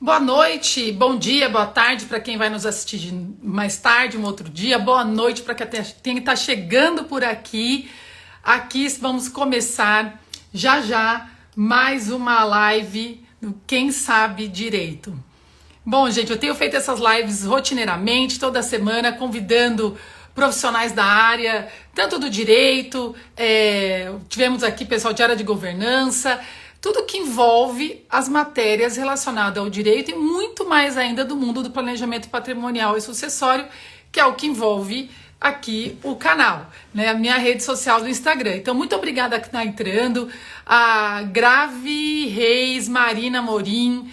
Boa noite, bom dia, boa tarde para quem vai nos assistir mais tarde, um outro dia. Boa noite para quem está chegando por aqui. Aqui vamos começar já já mais uma live do Quem Sabe Direito. Bom, gente, eu tenho feito essas lives rotineiramente, toda semana, convidando profissionais da área, tanto do direito, tivemos aqui pessoal de área de governança, tudo que envolve as matérias relacionadas ao direito e muito mais ainda do mundo do planejamento patrimonial e sucessório, que é o que envolve aqui o canal, né? A minha rede social do Instagram. Então, muito obrigada que está entrando, a Grave Reis, Marina Morim,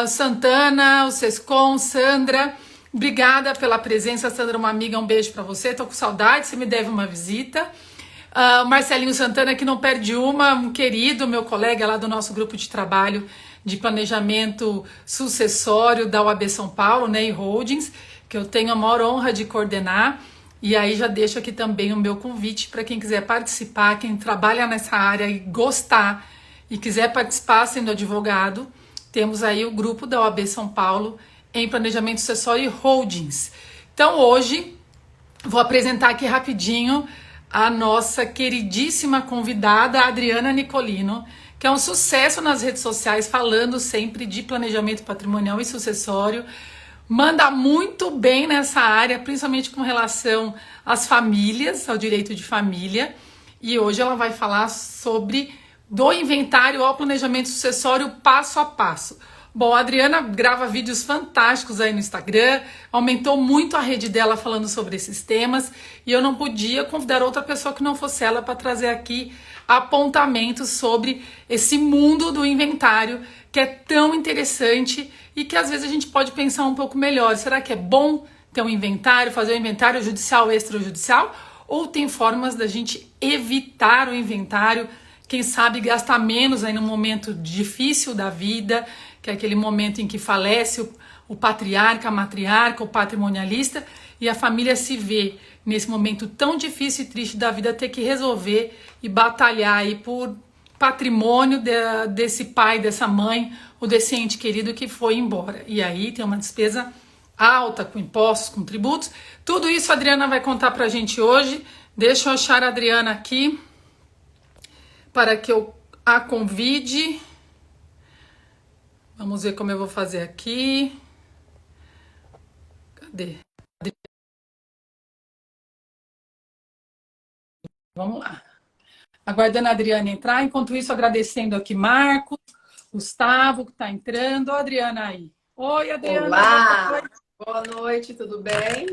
Santana, o Sescom, Sandra, obrigada pela presença, Sandra, uma amiga, um beijo para você, tô com saudade, você me deve uma visita. Marcelinho Santana, que não perde uma, um querido, meu colega lá do nosso grupo de trabalho de planejamento sucessório da UAB São Paulo, né, e Holdings, que eu tenho a maior honra de coordenar. E aí já deixo aqui também o meu convite para quem quiser participar, quem trabalha nessa área e gostar e quiser participar sendo advogado, temos aí o grupo da OAB São Paulo em planejamento sucessório e holdings. Então hoje vou apresentar aqui rapidinho a nossa queridíssima convidada, a Adriana Nicolino, que é um sucesso nas redes sociais, falando sempre de planejamento patrimonial e sucessório. Manda muito bem nessa área, principalmente com relação às famílias, ao direito de família. E hoje ela vai falar sobre do inventário ao planejamento sucessório passo a passo. Bom, a Adriana grava vídeos fantásticos aí no Instagram, aumentou muito a rede dela falando sobre esses temas, e eu não podia convidar outra pessoa que não fosse ela para trazer aqui apontamentos sobre esse mundo do inventário, que é tão interessante e que às vezes a gente pode pensar um pouco melhor. Será que é bom ter um inventário, fazer um inventário judicial, extrajudicial? Ou tem formas da gente evitar o inventário, quem sabe gastar menos aí num momento difícil da vida, que é aquele momento em que falece o patriarca, a matriarca, o patrimonialista, e a família se vê nesse momento tão difícil e triste da vida, ter que resolver e batalhar aí por patrimônio desse pai, dessa mãe, ou desse ente querido que foi embora. E aí tem uma despesa alta, com impostos, com tributos. Tudo isso a Adriana vai contar pra gente hoje. Deixa eu achar a Adriana aqui, para que eu a convide. Vamos ver como eu vou fazer aqui. Cadê? Vamos lá. Aguardando a Adriana entrar. Enquanto isso, agradecendo aqui Marcos, Gustavo, que está entrando. Ó, a Adriana aí. Oi, Adriana. Olá! Boa noite, tudo bem?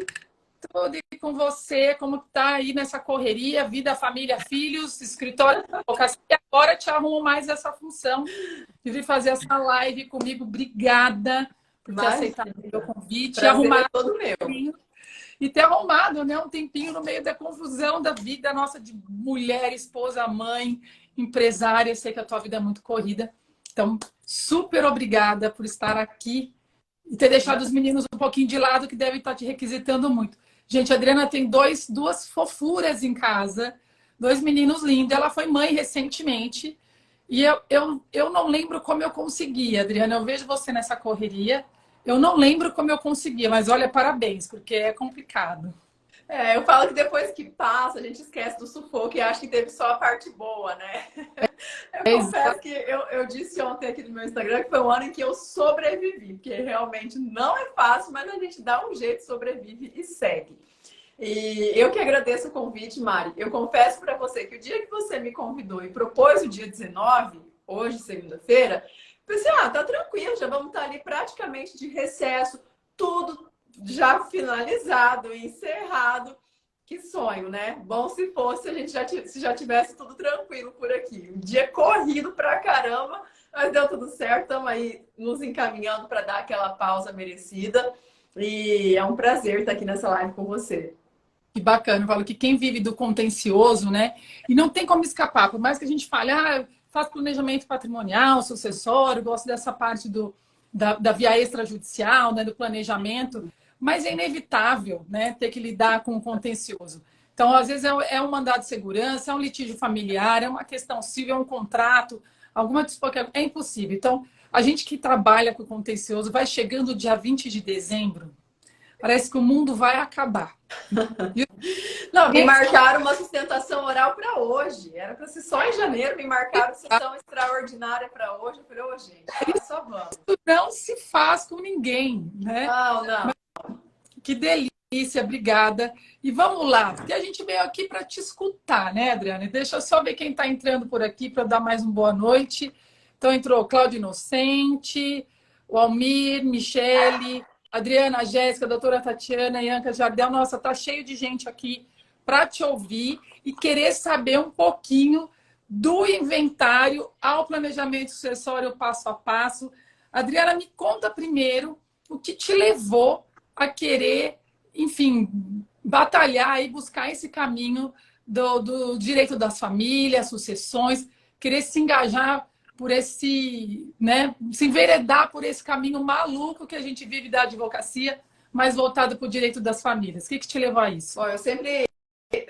Tudo e com você? Como que tá aí nessa correria? Vida, família, filhos, escritório, advocacia. E agora te arrumo mais essa função de vir fazer essa live comigo. Obrigada por ter aceitado o meu convite. Prazer é todo meu. E ter arrumado, né, um tempinho no meio da confusão da vida nossa de mulher, esposa, mãe, empresária. Sei que a tua vida é muito corrida. Então, super obrigada por estar aqui e ter deixado os meninos um pouquinho de lado, que devem estar te requisitando muito. Gente, a Adriana tem duas fofuras em casa, dois meninos lindos. Ela foi mãe recentemente e eu não lembro como eu consegui, Adriana. Eu vejo você nessa correria. Eu não lembro como eu conseguia, mas olha, parabéns, porque é complicado. Eu falo que depois que passa, a gente esquece do sufoco e acha que teve só a parte boa, né? Eu confesso que eu disse ontem aqui no meu Instagram que foi um ano em que eu sobrevivi, porque realmente não é fácil, mas a gente dá um jeito, sobrevive e segue. E eu que agradeço o convite, Mari. Eu confesso para você que o dia que você me convidou e propôs o dia 19, hoje, segunda-feira, pensei, tá tranquilo, já vamos estar ali praticamente de recesso, tudo já finalizado, encerrado. Que sonho, né? Bom se fosse, a gente já tivesse tudo tranquilo por aqui. Um dia corrido pra caramba, mas deu tudo certo, estamos aí nos encaminhando para dar aquela pausa merecida. E é um prazer estar aqui nessa live com você. Que bacana, eu falo que quem vive do contencioso, né? E não tem como escapar, por mais que a gente fale, faço planejamento patrimonial, sucessório, gosto dessa parte da via extrajudicial, né, do planejamento, mas é inevitável, né, ter que lidar com o contencioso. Então, às vezes, é um mandado de segurança, é um litígio familiar, é uma questão civil, é um contrato, alguma disputa, é impossível. Então, A gente que trabalha com contencioso, vai chegando o dia 20 de dezembro, parece que o mundo vai acabar. Não, me marcaram uma sustentação oral para hoje. Era para ser só em janeiro, me marcaram sessão extraordinária para hoje. Eu falei, ô, gente, só vamos. Isso não se faz com ninguém, né? Não. Que delícia, obrigada. E vamos lá, porque a gente veio aqui para te escutar, né, Adriana? Deixa eu só ver quem está entrando por aqui para dar mais uma boa noite. Então entrou Cláudio Inocente, o Almir, Michele, Adriana, Jéssica, doutora Tatiana, Ianca Jardel. Nossa, tá cheio de gente aqui para te ouvir e querer saber um pouquinho do inventário ao planejamento sucessório passo a passo. Adriana, me conta primeiro o que te levou a querer, enfim, batalhar e buscar esse caminho do direito das famílias, sucessões, querer se engajar por esse, né, se enveredar por esse caminho maluco que a gente vive da advocacia, mas voltado para o direito das famílias. O que te levou a isso? Bom, eu sempre,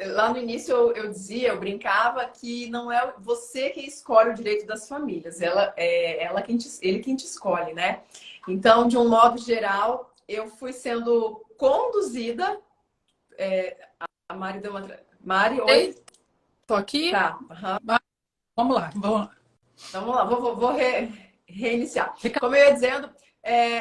lá no início eu dizia, eu brincava que não é você quem escolhe o direito das famílias, ele quem te escolhe, né? Então, de um modo geral, eu fui sendo conduzida. A Mari deu uma. Mari, oi? Tô aqui? Tá. Vamos lá. Vamos lá, vou reiniciar. Como eu ia dizendo,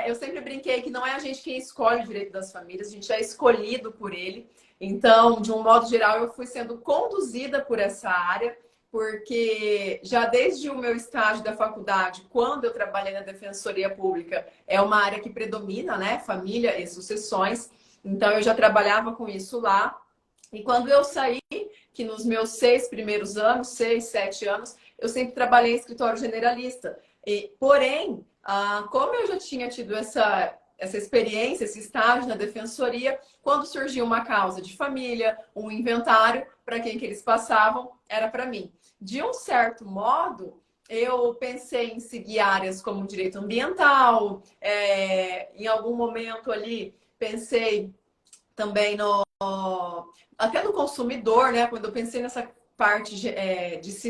eu sempre brinquei que não é a gente quem escolhe o direito das famílias, a gente é escolhido por ele. Então, de um modo geral, eu fui sendo conduzida por essa área, porque já desde o meu estágio da faculdade, quando eu trabalhei na Defensoria Pública, é uma área que predomina, né? Família e sucessões. Então, eu já trabalhava com isso lá. E quando eu saí, que nos meus 6 primeiros anos, 6, 7 anos, eu sempre trabalhei em escritório generalista. Porém, como eu já tinha tido essa experiência, esse estágio na defensoria, quando surgia uma causa de família, um inventário, para quem que eles passavam, era para mim. De um certo modo, eu pensei em seguir áreas como direito ambiental, em algum momento ali pensei também até no consumidor, né? Quando eu pensei nessa parte de se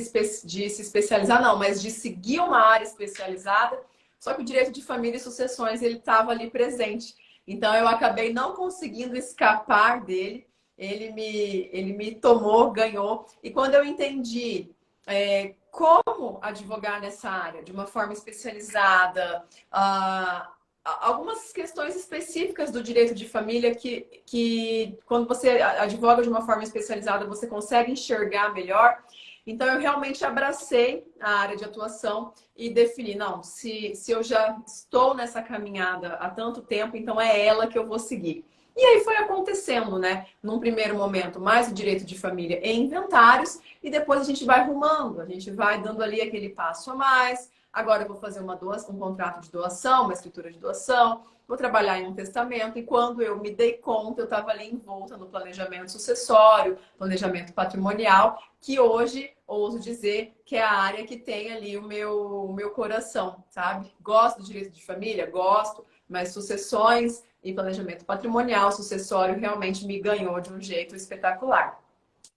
especializar, não, mas de seguir uma área especializada, só que o direito de família e sucessões, ele estava ali presente. Então, eu acabei não conseguindo escapar dele, ele me tomou, ganhou. E quando eu entendi como advogar nessa área, de uma forma especializada, algumas questões específicas do direito de família que quando você advoga de uma forma especializada, você consegue enxergar melhor. Então, eu realmente abracei a área de atuação e defini, não, se eu já estou nessa caminhada há tanto tempo, então é ela que eu vou seguir. E aí foi acontecendo, né? Num primeiro momento, mais o direito de família em inventários, e depois a gente vai arrumando, a gente vai dando ali aquele passo a mais. Agora eu vou fazer um contrato de doação, uma escritura de doação, vou trabalhar em um testamento. E quando eu me dei conta, eu estava ali envolta no planejamento sucessório, planejamento patrimonial, que hoje, ouso dizer, que é a área que tem ali o meu coração, sabe? Gosto do direito de família? Gosto, mas sucessões e planejamento patrimonial, sucessório, realmente me ganhou de um jeito espetacular.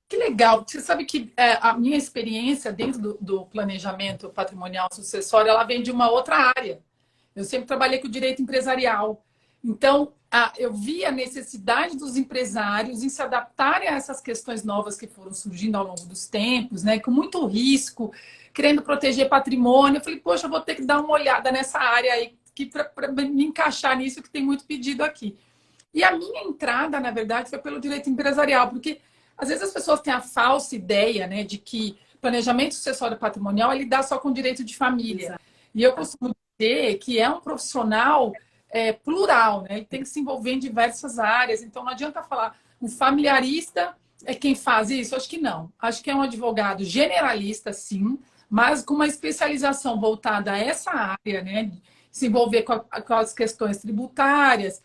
Que legal. Você sabe que a minha experiência dentro do planejamento patrimonial sucessório, ela vem de uma outra área. Eu sempre trabalhei com direito empresarial. Então, eu vi a necessidade dos empresários em se adaptarem a essas questões novas que foram surgindo ao longo dos tempos, né? Com muito risco, querendo proteger patrimônio. Eu falei, poxa, eu vou ter que dar uma olhada nessa área aí para me encaixar nisso, que tem muito pedido aqui. E a minha entrada, na verdade, foi pelo direito empresarial, porque às vezes as pessoas têm a falsa ideia, né, de que planejamento sucessório patrimonial ele dá só com direito de família. Exato. E eu costumo dizer que é um profissional plural, né? Ele tem que se envolver em diversas áreas. Então não adianta falar um familiarista é quem faz isso. Acho que não. Acho que é um advogado generalista, sim, mas com uma especialização voltada a essa área, né? Se envolver com as questões tributárias,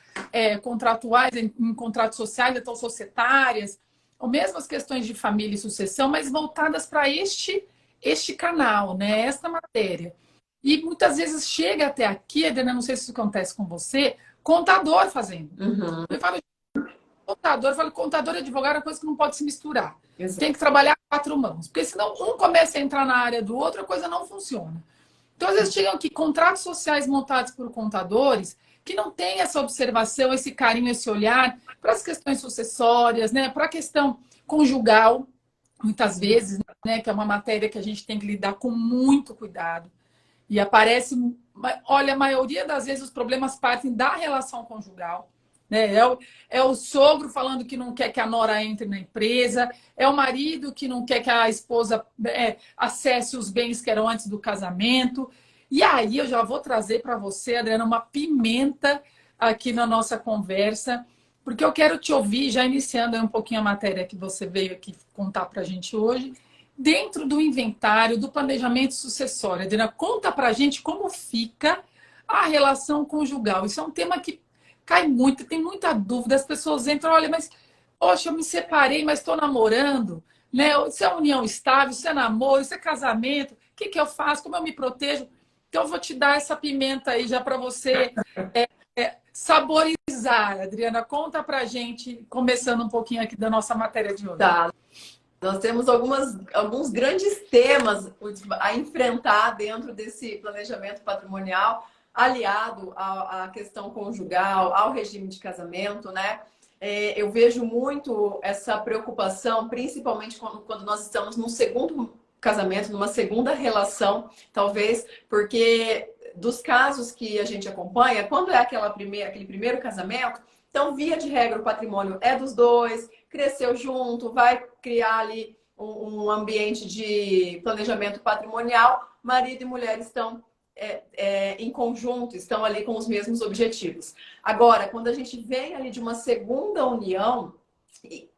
contratuais, em contratos sociais, então societárias, ou mesmo as questões de família e sucessão, mas voltadas para este canal, né? Esta matéria. E muitas vezes chega até aqui, Adriana, não sei se isso acontece com você, contador fazendo. Uhum. Eu falo, contador e advogado é coisa que não pode se misturar. Exato. Tem que trabalhar 4 mãos, porque senão um começa a entrar na área do outro, a coisa não funciona. Então, às vezes, chegam aqui contratos sociais montados por contadores que não têm essa observação, esse carinho, esse olhar para as questões sucessórias, né? Para a questão conjugal, muitas vezes, né? Que é uma matéria que a gente tem que lidar com muito cuidado. E aparece, olha, a maioria das vezes os problemas partem da relação conjugal. Né? É o sogro falando que não quer que a nora entre na empresa, é o marido que não quer que a esposa acesse os bens que eram antes do casamento. E aí eu já vou trazer para você, Adriana, uma pimenta aqui na nossa conversa, porque eu quero te ouvir, já iniciando um pouquinho a matéria que você veio aqui contar para a gente hoje, dentro do inventário, do planejamento sucessório. Adriana, conta para a gente como fica a relação conjugal. Isso é um tema que cai muito, tem muita dúvida. As pessoas entram, olha, mas, poxa, eu me separei, mas estou namorando, né? Isso é união estável, isso é namoro, isso é casamento. O que eu faço? Como eu me protejo? Então, eu vou te dar essa pimenta aí já para você saborizar. Adriana, conta pra gente, começando um pouquinho aqui da nossa matéria de hoje. Tá. Nós temos alguns grandes temas a enfrentar dentro desse planejamento patrimonial, aliado à questão conjugal, ao regime de casamento, né? Eu vejo muito essa preocupação, principalmente quando nós estamos num segundo casamento, numa segunda relação, talvez, porque dos casos que a gente acompanha, quando é aquele primeiro casamento, então, via de regra, o patrimônio é dos dois, cresceu junto, vai criar ali um ambiente de planejamento patrimonial, marido e mulher estão em conjunto, estão ali com os mesmos objetivos. Agora, quando a gente vem ali de uma segunda união,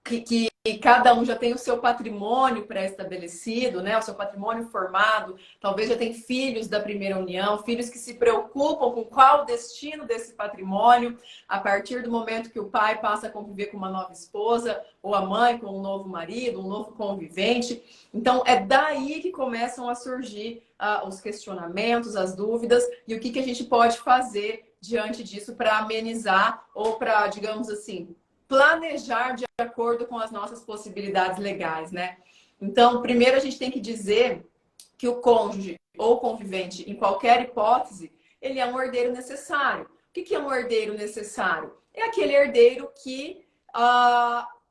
que cada um já tem o seu patrimônio pré-estabelecido, né? O seu patrimônio formado, talvez já tem filhos da primeira união, filhos que se preocupam com qual o destino desse patrimônio, a partir do momento que o pai passa a conviver com uma nova esposa, ou a mãe com um novo marido, um novo convivente. Então, é daí que começam a surgir os questionamentos, as dúvidas, e o que a gente pode fazer diante disso para amenizar ou para, digamos assim, planejar de acordo com as nossas possibilidades legais, né? Então, primeiro a gente tem que dizer que o cônjuge ou convivente, em qualquer hipótese, ele é um herdeiro necessário. O que é um herdeiro necessário? É aquele herdeiro que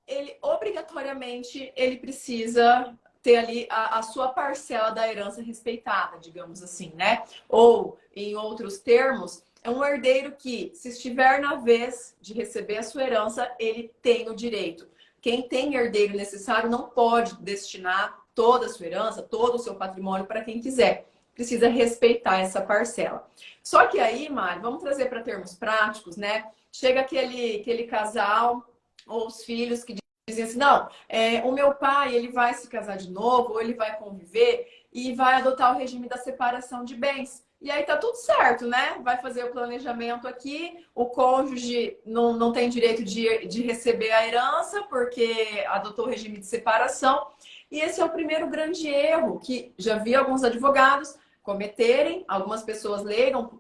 ele obrigatoriamente ele precisa ter ali a sua parcela da herança respeitada, digamos assim, né? Ou, em outros termos, é um herdeiro que, se estiver na vez de receber a sua herança, ele tem o direito. Quem tem herdeiro necessário não pode destinar toda a sua herança, todo o seu patrimônio para quem quiser. Precisa respeitar essa parcela. Só que aí, Mari, vamos trazer para termos práticos, né? Chega aquele casal ou os filhos que dizem assim, não, o meu pai ele vai se casar de novo, ou ele vai conviver e vai adotar o regime da separação de bens. E aí tá tudo certo, né? Vai fazer o planejamento aqui, o cônjuge não tem direito de receber a herança porque adotou o regime de separação. E esse é o primeiro grande erro que já vi alguns advogados cometerem, algumas pessoas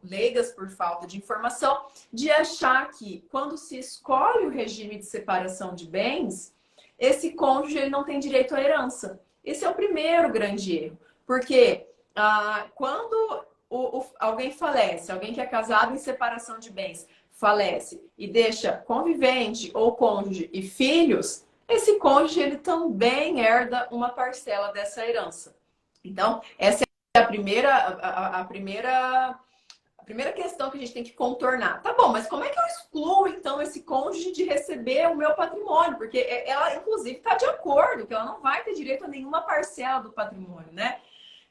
leigas por falta de informação, de achar que quando se escolhe o regime de separação de bens, esse cônjuge ele não tem direito à herança. Esse é o primeiro grande erro. Porque quando alguém falece, alguém que é casado em separação de bens, falece e deixa convivente ou cônjuge e filhos, esse cônjuge ele também herda uma parcela dessa herança. Então, essa é a primeira questão que a gente tem que contornar. Tá bom, mas como é que eu excluo, então, esse cônjuge de receber o meu patrimônio? Porque ela, inclusive, está de acordo que ela não vai ter direito a nenhuma parcela do patrimônio, né?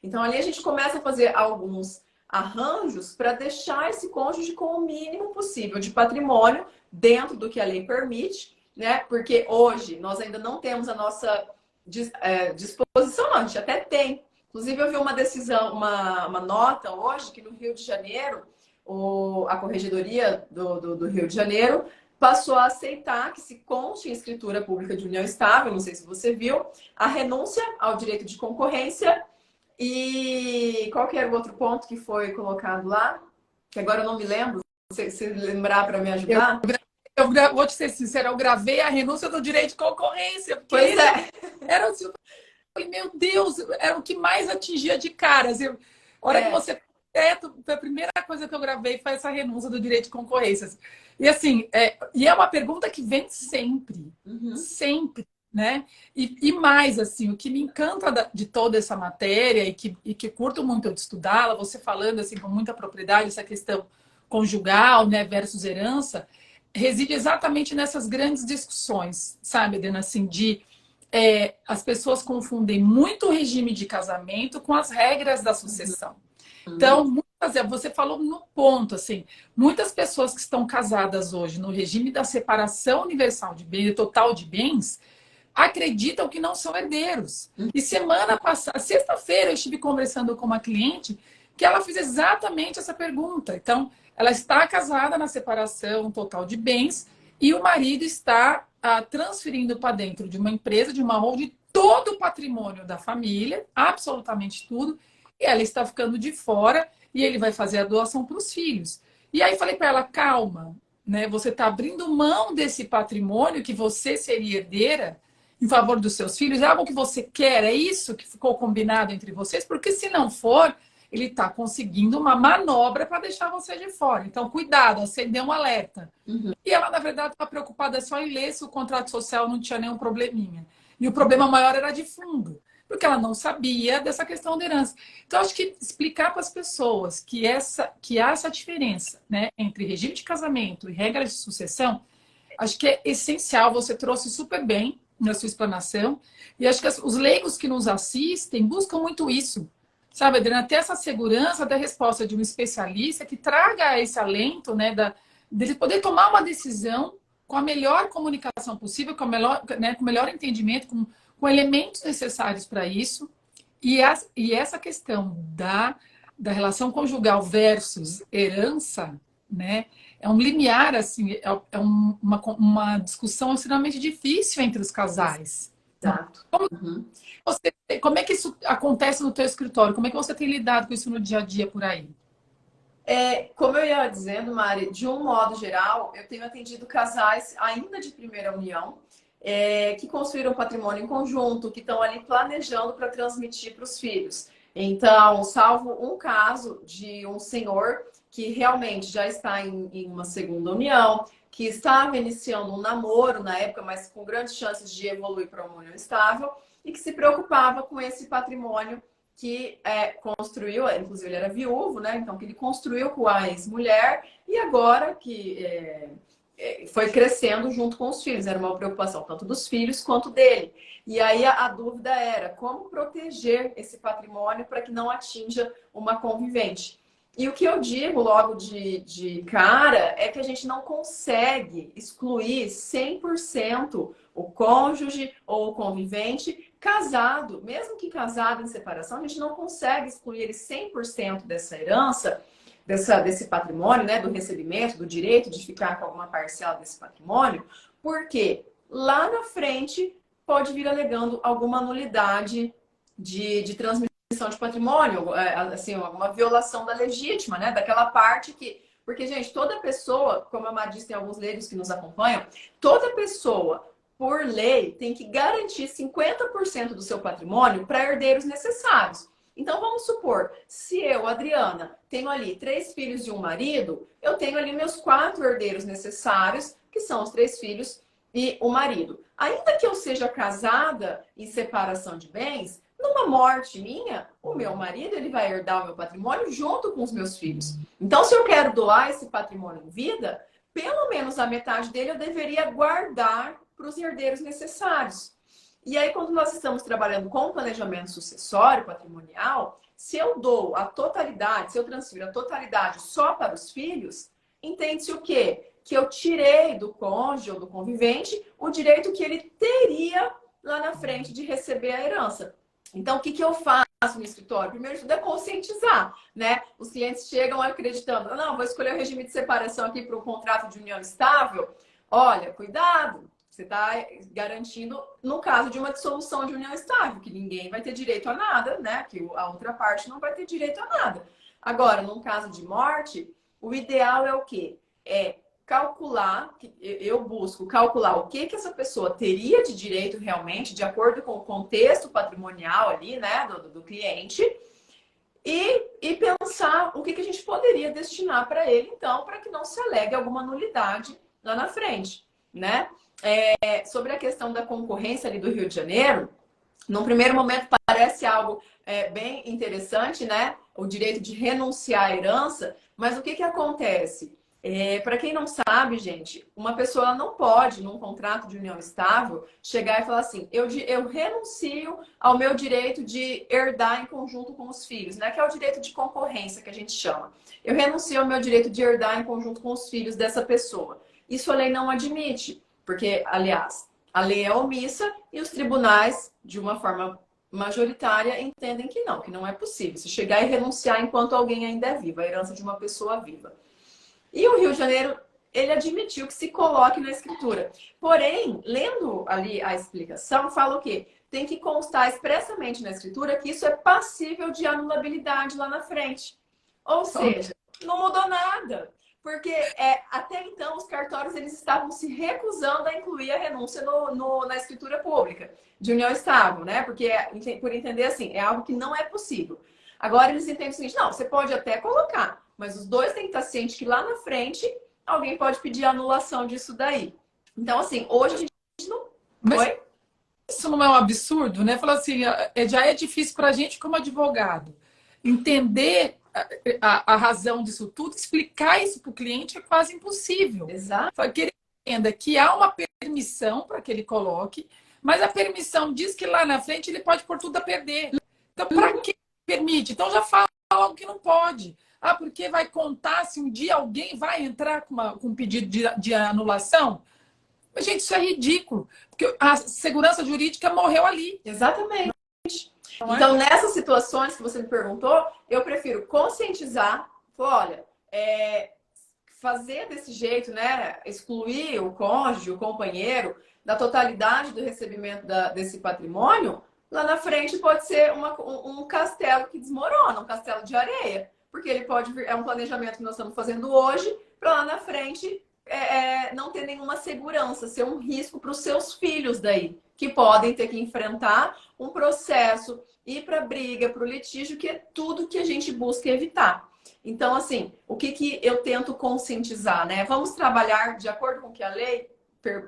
Então, ali a gente começa a fazer alguns arranjos para deixar esse cônjuge com o mínimo possível de patrimônio dentro do que a lei permite, né? Porque hoje nós ainda não temos a nossa disposição, não, a gente até tem. Inclusive, eu vi uma decisão, uma nota hoje que no Rio de Janeiro, a Corregedoria do Rio de Janeiro passou a aceitar que se conste em escritura pública de união estável, não sei se você viu, a renúncia ao direito de concorrência. E qual que era o outro ponto que foi colocado lá? Que agora eu não me lembro. Se lembrar para me ajudar. Eu vou te ser sincera, eu gravei a renúncia do direito de concorrência. Porque pois é. Era assim, meu Deus, era o que mais atingia de cara. Assim, a hora que você A primeira coisa que eu gravei foi essa renúncia do direito de concorrências. E assim, e é uma pergunta que vem sempre, sempre, né? E mais, assim, o que me encanta de toda essa matéria e que curto muito eu de estudá-la, você falando assim com muita propriedade, essa questão conjugal, né, versus herança, reside exatamente nessas grandes discussões, sabe, Adriana, assim, as pessoas confundem muito o regime de casamento com as regras da sucessão. Então, você falou no ponto, assim, muitas pessoas que estão casadas hoje no regime da separação universal de bens, total de bens, acreditam que não são herdeiros. E semana passada, sexta-feira, eu estive conversando com uma cliente que ela fez exatamente essa pergunta. Então, ela está casada na separação total de bens e o marido está transferindo para dentro de uma empresa, de uma holding, todo o patrimônio da família, absolutamente tudo, e ela está ficando de fora e ele vai fazer a doação para os filhos. E aí falei para ela, calma, né? Você está abrindo mão desse patrimônio que você seria herdeira em favor dos seus filhos? É algo que você quer? É isso que ficou combinado entre vocês? Porque se não for, ele está conseguindo uma manobra para deixar você de fora. Então, cuidado, acender um alerta. E ela, na verdade, estava preocupada só em ler se o contrato social não tinha nenhum probleminha. E o problema maior era de fundo, porque ela não sabia dessa questão da herança. Então, acho que explicar para as pessoas que há essa diferença, né, entre regime de casamento e regras de sucessão, acho que é essencial. Você trouxe super bem na sua explanação. E acho que os leigos que nos assistem buscam muito isso. Sabe, Adriana, ter essa segurança da resposta de um especialista que traga esse alento, né, dele poder tomar uma decisão com a melhor comunicação possível, com o melhor entendimento, com elementos necessários para isso. E essa questão da relação conjugal versus herança, né, é um limiar, assim, uma discussão extremamente difícil entre os casais. Exato. Como é que isso acontece no teu escritório? Como é que você tem lidado com isso no dia a dia por aí? Como eu ia dizendo, Mari, de um modo geral, eu tenho atendido casais ainda de primeira união, que construíram patrimônio em conjunto, que estão ali planejando para transmitir para os filhos. Então, salvo um caso de um senhor que realmente já está em uma segunda união, que estava iniciando um namoro na época, mas com grandes chances de evoluir para uma união estável, e que se preocupava com esse patrimônio que construiu, inclusive ele era viúvo, né? Então, que ele construiu com a ex-mulher e agora que foi crescendo junto com os filhos. Era uma preocupação tanto dos filhos quanto dele. E aí a dúvida era como proteger esse patrimônio para que não atinja uma convivente. E o que eu digo logo de cara é que a gente não consegue excluir 100% o cônjuge ou o convivente casado. Mesmo que casado em separação, a gente não consegue excluir ele 100% dessa herança, desse patrimônio, né, do recebimento, do direito de ficar com alguma parcela desse patrimônio, porque lá na frente pode vir alegando alguma nulidade de transmissão de patrimônio, assim, alguma violação da legítima, né? Daquela parte que... Porque, gente, toda pessoa, como a Mari disse, tem alguns leigos que nos acompanham, toda pessoa, por lei, tem que garantir 50% do seu patrimônio para herdeiros necessários. Então, vamos supor, se eu, Adriana, tenho ali 3 filhos e um marido, eu tenho ali meus 4 herdeiros necessários, que são os 3 filhos e o marido. Ainda que eu seja casada em separação de bens, numa morte minha, o meu marido ele vai herdar o meu patrimônio junto com os meus filhos. Então, se eu quero doar esse patrimônio em vida, pelo menos a metade dele eu deveria guardar para os herdeiros necessários. E aí, quando nós estamos trabalhando com planejamento sucessório patrimonial, se eu dou a totalidade, se eu transfiro a totalidade só para os filhos, entende-se o quê? Que eu tirei do cônjuge ou do convivente o direito que ele teria lá na frente de receber a herança. Então, o que eu faço no escritório? Primeiro, tudo é conscientizar, né? Os clientes chegam acreditando, não, vou escolher o regime de separação aqui para um contrato de união estável. Olha, cuidado, você está garantindo, no caso de uma dissolução de união estável, que ninguém vai ter direito a nada, né? Que a outra parte não vai ter direito a nada. Agora, num caso de morte, o ideal é o quê? É calcular, eu busco calcular o que essa pessoa teria de direito realmente, de acordo com o contexto patrimonial ali, né, do cliente, e pensar o que a gente poderia destinar para ele, então, para que não se alegue alguma nulidade lá na frente, né? Sobre a questão da concorrência ali do Rio de Janeiro, num primeiro momento parece algo bem interessante, né? O direito de renunciar à herança, mas o que acontece? Para quem não sabe, gente, uma pessoa não pode, num contrato de união estável, chegar e falar assim: eu renuncio ao meu direito de herdar em conjunto com os filhos, né? Que é o direito de concorrência que a gente chama. Eu renuncio ao meu direito de herdar em conjunto com os filhos dessa pessoa. Isso a lei não admite, porque, aliás, a lei é omissa e os tribunais, de uma forma majoritária, entendem que não é possível. Se chegar e renunciar enquanto alguém ainda é vivo, a herança de uma pessoa viva. E o Rio de Janeiro, ele admitiu que se coloque na escritura. Porém, lendo ali a explicação, fala o quê? Tem que constar expressamente na escritura que isso é passível de anulabilidade lá na frente. Ou seja, não mudou nada. Porque até então os cartórios eles estavam se recusando a incluir a renúncia na escritura pública de união estável, né? Porque, por entender assim, é algo que não é possível. Agora eles entendem o seguinte: não, você pode até colocar, mas os dois têm que estar cientes que lá na frente alguém pode pedir a anulação disso daí. Então, assim, hoje a gente não. Mas Oi? isso não é um absurdo, né? Falar assim, já é difícil para a gente como advogado entender a razão disso tudo, explicar isso para o cliente é quase impossível. Exato. Que ele entenda que há uma permissão para que ele coloque, mas a permissão diz que lá na frente ele pode pôr tudo a perder. Então, para que permite? Então já fala algo que não pode. Porque vai contar se um dia alguém vai entrar com um pedido de anulação? Gente, isso é ridículo, porque a segurança jurídica morreu ali. Exatamente. Então, nessas situações que você me perguntou, eu prefiro conscientizar, olha, fazer desse jeito, né? Excluir o cônjuge, o companheiro, da totalidade do recebimento desse patrimônio, lá na frente pode ser um castelo que desmorona, um castelo de areia. Porque ele pode vir, é um planejamento que nós estamos fazendo hoje, para lá na frente não ter nenhuma segurança, ser um risco para os seus filhos daí, que podem ter que enfrentar um processo, ir para a briga, para o litígio, que é tudo que a gente busca evitar. Então, assim, o que eu tento conscientizar, né? Vamos trabalhar de acordo com o que a lei,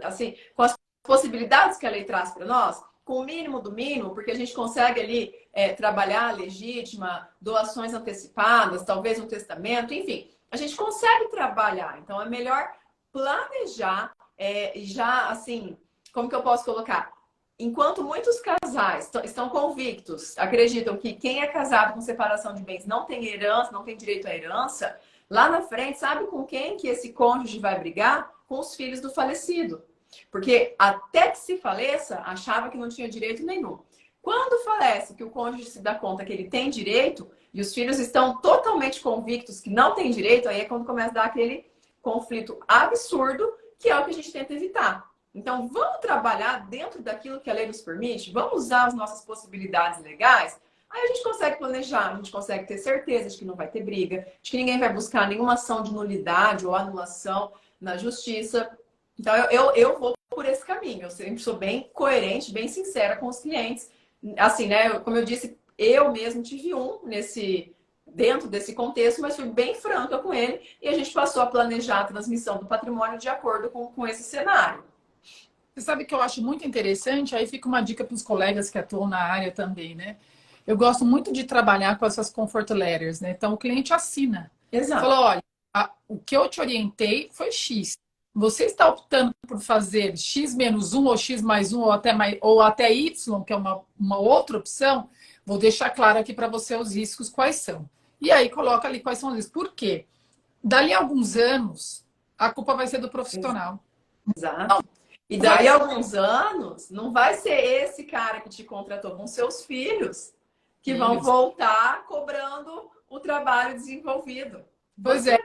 assim, com as possibilidades que a lei traz para nós, com o mínimo do mínimo, porque a gente consegue ali trabalhar legítima, doações antecipadas, talvez um testamento, enfim, a gente consegue trabalhar. Então, é melhor planejar e já, assim, como que eu posso colocar? Enquanto muitos casais estão convictos, acreditam que quem é casado com separação de bens não tem herança, não tem direito à herança, lá na frente, sabe com quem que esse cônjuge vai brigar? Com os filhos do falecido. Porque até que se faleça, achava que não tinha direito nenhum. Quando falece, que o cônjuge se dá conta que ele tem direito e os filhos estão totalmente convictos que não tem direito, aí é quando começa a dar aquele conflito absurdo, que é o que a gente tenta evitar. Então, vamos trabalhar dentro daquilo que a lei nos permite? Vamos usar as nossas possibilidades legais? Aí a gente consegue planejar, a gente consegue ter certeza de que não vai ter briga, de que ninguém vai buscar nenhuma ação de nulidade ou anulação na justiça. Então, eu vou por esse caminho. Eu sempre sou bem coerente, bem sincera com os clientes. Assim, né? Como eu disse, eu mesmo tive dentro desse contexto, mas fui bem franca com ele e a gente passou a planejar a transmissão do patrimônio de acordo com esse cenário. Você sabe que eu acho muito interessante, aí fica uma dica para os colegas que atuam na área também, né? Eu gosto muito de trabalhar com essas comfort letters, né? Então o cliente assina. Exato. Falou, olha, o que eu te orientei foi X. Você está optando por fazer X menos 1 ou X mais 1 ou até Y, que é uma outra opção, vou deixar claro aqui para você os riscos quais são. E aí coloca ali quais são os riscos. Por quê? Dali a alguns anos, a culpa vai ser do profissional. Exato. E daí a alguns anos, não vai ser esse cara que te contratou, vão ser os filhos que vão voltar cobrando o trabalho desenvolvido. Pois é.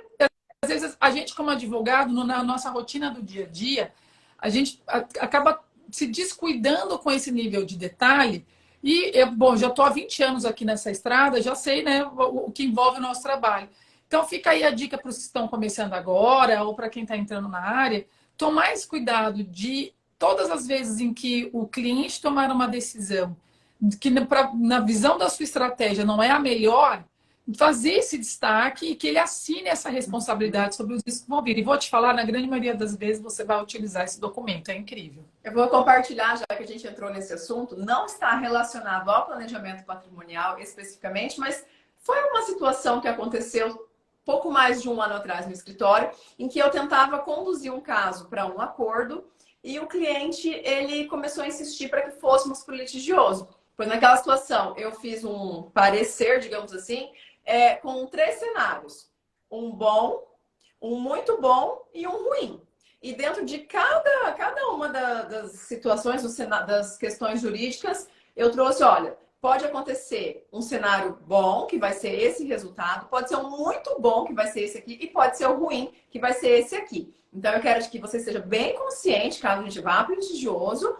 Às vezes, a gente, como advogado, na nossa rotina do dia a dia, a gente acaba se descuidando com esse nível de detalhe. E, bom, já estou há 20 anos aqui nessa estrada, já sei, né, o que envolve o nosso trabalho. Então, fica aí a dica para os que estão começando agora ou para quem está entrando na área, tomar esse cuidado de todas as vezes em que o cliente tomar uma decisão que na visão da sua estratégia não é a melhor, fazer esse destaque e que ele assine essa responsabilidade sobre os riscos que vão vir. E vou te falar, na grande maioria das vezes você vai utilizar esse documento, é incrível. Eu vou compartilhar, já que a gente entrou nesse assunto, não está relacionado ao planejamento patrimonial especificamente, mas foi uma situação que aconteceu pouco mais de um ano atrás no escritório, em que eu tentava conduzir um caso para um acordo e o cliente ele começou a insistir para que fôssemos para o litigioso. Pois naquela situação eu fiz um parecer, digamos assim, com 3 cenários: um bom, um muito bom e um ruim. E dentro de cada uma das situações, das questões jurídicas, eu trouxe, olha, pode acontecer um cenário bom, que vai ser esse resultado, pode ser um muito bom, que vai ser esse aqui, e pode ser o ruim, que vai ser esse aqui. Então, eu quero que você seja bem consciente, caso a gente vá para o litigioso,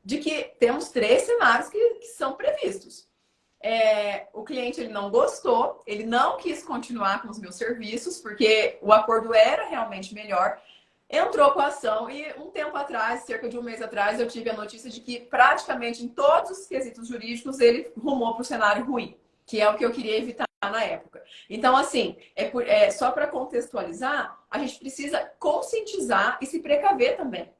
de que temos 3 cenários que são previstos. O cliente ele não gostou, ele não quis continuar com os meus serviços, porque o acordo era realmente melhor. Entrou com a ação e um tempo atrás, cerca de um mês atrás, eu tive a notícia de que praticamente em todos os quesitos jurídicos ele rumou para o cenário ruim, que é o que eu queria evitar na época. Então, assim, só para contextualizar, a gente precisa conscientizar e se precaver também.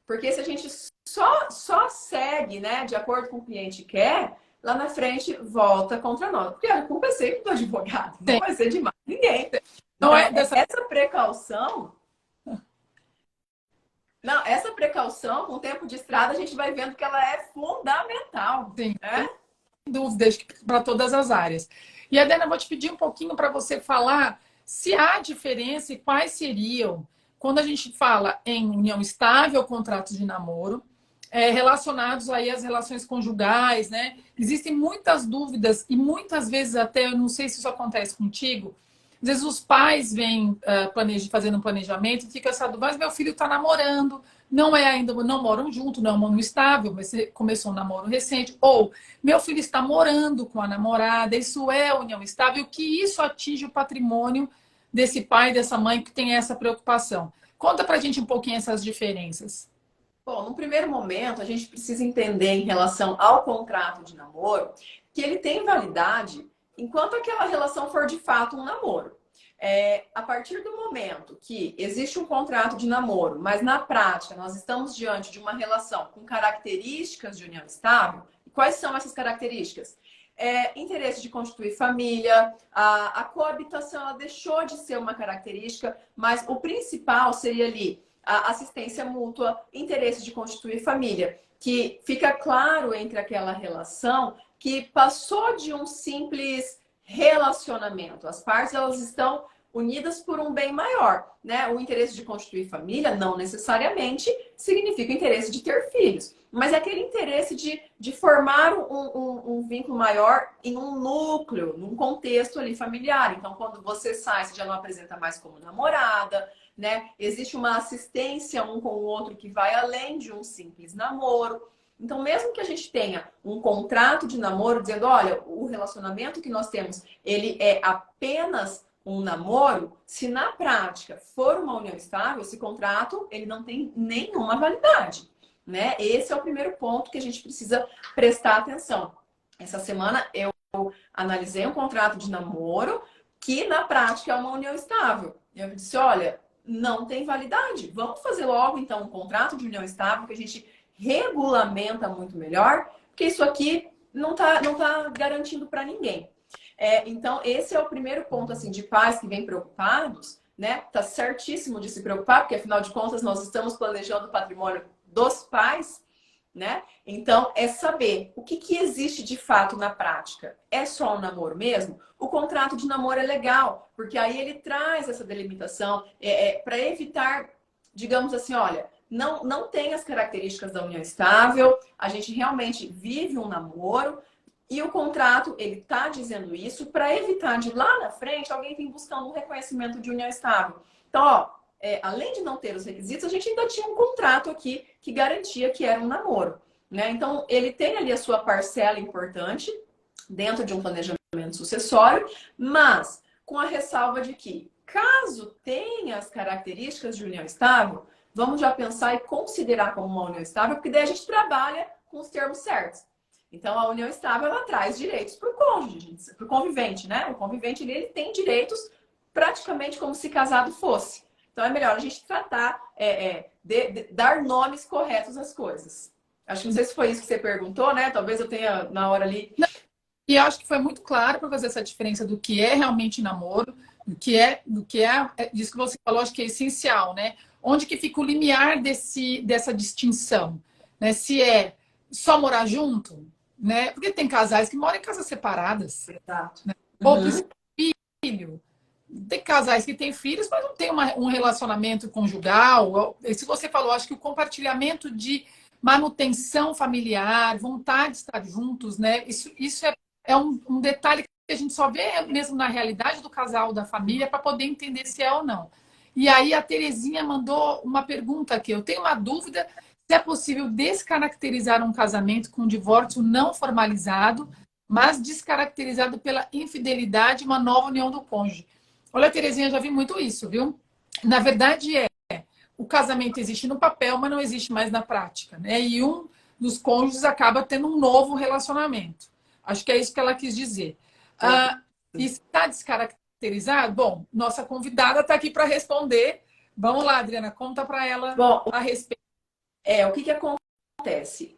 Porque se a gente só segue, né, de acordo com o que o cliente quer, lá na frente volta contra nós. Porque a culpa é sempre do advogado, não vai ser de mais ninguém. Então, essa precaução... Não, essa precaução, com o tempo de estrada, a gente vai vendo que ela é fundamental. Sim, sem dúvidas para todas as áreas. E, Adriana, eu vou te pedir um pouquinho para você falar se há diferença e quais seriam, quando a gente fala em união estável, contratos de namoro, relacionados aí às relações conjugais, né? Existem muitas dúvidas e muitas vezes até, eu não sei se isso acontece contigo, às vezes os pais vêm fazendo um planejamento e fica essa dúvida, mas meu filho está namorando, não é ainda, não moram junto, não é um namoro estável, mas começou um namoro recente, ou meu filho está morando com a namorada, isso é união estável, que isso atinge o patrimônio desse pai, dessa mãe que tem essa preocupação. Conta pra gente um pouquinho essas diferenças. Bom, no primeiro momento, a gente precisa entender em relação ao contrato de namoro que ele tem validade enquanto aquela relação for de fato um namoro. A partir do momento que existe um contrato de namoro, mas na prática nós estamos diante de uma relação com características de união estável, quais são essas características? Interesse de constituir família, a coabitação ela deixou de ser uma característica, mas o principal seria ali a assistência mútua, interesse de constituir família, que fica claro entre aquela relação que passou de um simples relacionamento. As partes elas estão unidas por um bem maior, né? O interesse de constituir família não necessariamente significa o interesse de ter filhos, mas é aquele interesse de formar um vínculo maior em um núcleo, num contexto ali familiar. Então, quando você sai, você já não apresenta mais como namorada, né? Existe uma assistência um com o outro que vai além de um simples namoro. Então, mesmo que a gente tenha um contrato de namoro dizendo, olha, o relacionamento que nós temos, ele é apenas um namoro, se na prática for uma união estável, esse contrato, ele não tem nenhuma validade, né? Esse é o primeiro ponto que a gente precisa prestar atenção. Essa semana eu analisei um contrato de namoro que na prática é uma união estável. Eu disse, olha, não tem validade. Vamos fazer logo, então, um contrato de união estável que a gente regulamenta muito melhor, porque isso aqui não tá garantindo para ninguém. Então, esse é o primeiro ponto, assim, de pais que vêm preocupados, né? Tá certíssimo de se preocupar, porque afinal de contas nós estamos planejando o patrimônio dos pais, né? Então, é saber o que existe de fato na prática. É só um namoro mesmo? O contrato de namoro é legal, porque aí ele traz essa delimitação para evitar, digamos assim, olha, não tem as características da união estável, a gente realmente vive um namoro, e o contrato, ele está dizendo isso para evitar de lá na frente alguém vir buscando um reconhecimento de união estável. Então, ó, além de não ter os requisitos, a gente ainda tinha um contrato aqui que garantia que era um namoro, né? Então, ele tem ali a sua parcela importante dentro de um planejamento sucessório, mas com a ressalva de que, caso tenha as características de união estável, vamos já pensar e considerar como uma união estável, porque daí a gente trabalha com os termos certos. Então, a união estável, ela traz direitos para o cônjuge, para o convivente, né? O convivente, ele tem direitos praticamente como se casado fosse. Então, é melhor a gente tratar, dar nomes corretos às coisas. Acho que não sei se foi isso que você perguntou, né? Talvez eu tenha, na hora ali... E eu acho que foi muito claro para fazer essa diferença do que é realmente namoro, do que é isso que você falou, acho que é essencial, né? Onde que fica o limiar dessa distinção, né? Se é só morar junto, né? Porque tem casais que moram em casas separadas, Exato. ou Uhum. precisam de filho. Tem casais que têm filhos, mas não tem um relacionamento conjugal. Se você falou, acho que o compartilhamento de manutenção familiar, vontade de estar juntos, né? Isso é um detalhe que a gente só vê mesmo na realidade do casal, da família, para poder entender se é ou não. E aí a Terezinha mandou uma pergunta aqui. Eu tenho uma dúvida se é possível descaracterizar um casamento com divórcio não formalizado, mas descaracterizado pela infidelidade e uma nova união do cônjuge. Olha, Terezinha, já vi muito isso, viu? Na verdade, o casamento existe no papel, mas não existe mais na prática, né? E um dos cônjuges acaba tendo um novo relacionamento. Acho que é isso que ela quis dizer. E está descaracterizado? Bom, nossa convidada está aqui para responder. Vamos lá, Adriana, conta para ela Bom, a respeito. o que que acontece?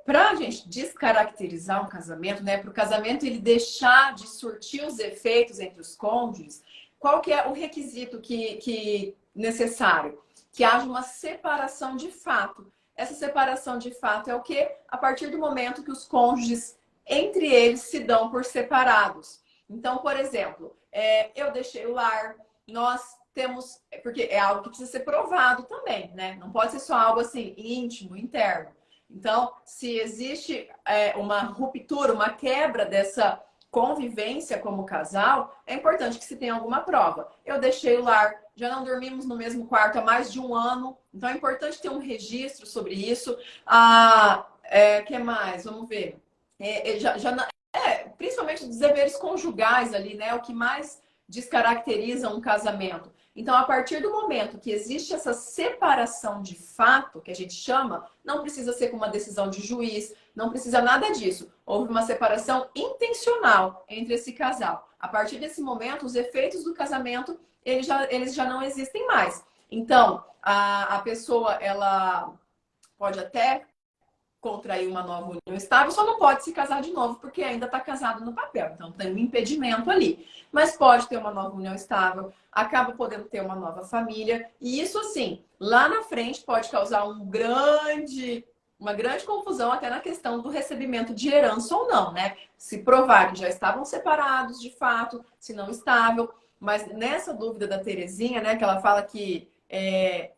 Para a gente descaracterizar um casamento, né? Para o casamento ele deixar de surtir os efeitos entre os cônjuges, qual que é o requisito que necessário? Que haja uma separação de fato. Essa separação de fato é o que? A partir do momento que os cônjuges, entre eles, se dão por separados. Então, por exemplo, eu deixei o lar, nós temos, porque é algo que precisa ser provado também, né? Não pode ser só algo assim, íntimo, interno. Então, se existe uma ruptura, uma quebra dessa convivência como casal, é importante que se tenha alguma prova. Eu deixei o lar, já não dormimos no mesmo quarto há mais de um ano, então é importante ter um registro sobre isso. Que mais? Vamos ver. Principalmente os deveres conjugais ali, né? O que mais descaracteriza um casamento. Então, a partir do momento que existe essa separação de fato, que a gente chama, não precisa ser com uma decisão de juiz, não precisa nada disso. Houve uma separação intencional entre esse casal. A partir desse momento, os efeitos do casamento, eles já não existem mais. Então, a pessoa, ela pode até contrair uma nova união estável, só não pode se casar de novo, porque ainda está casado no papel. Então, tem um impedimento ali. Mas pode ter uma nova união estável, acaba podendo ter uma nova família. E isso, assim, lá na frente pode causar uma grande confusão até na questão do recebimento de herança ou não, né? Se provar que já estavam separados, de fato, se não estável. Mas nessa dúvida da Terezinha, né, que ela fala que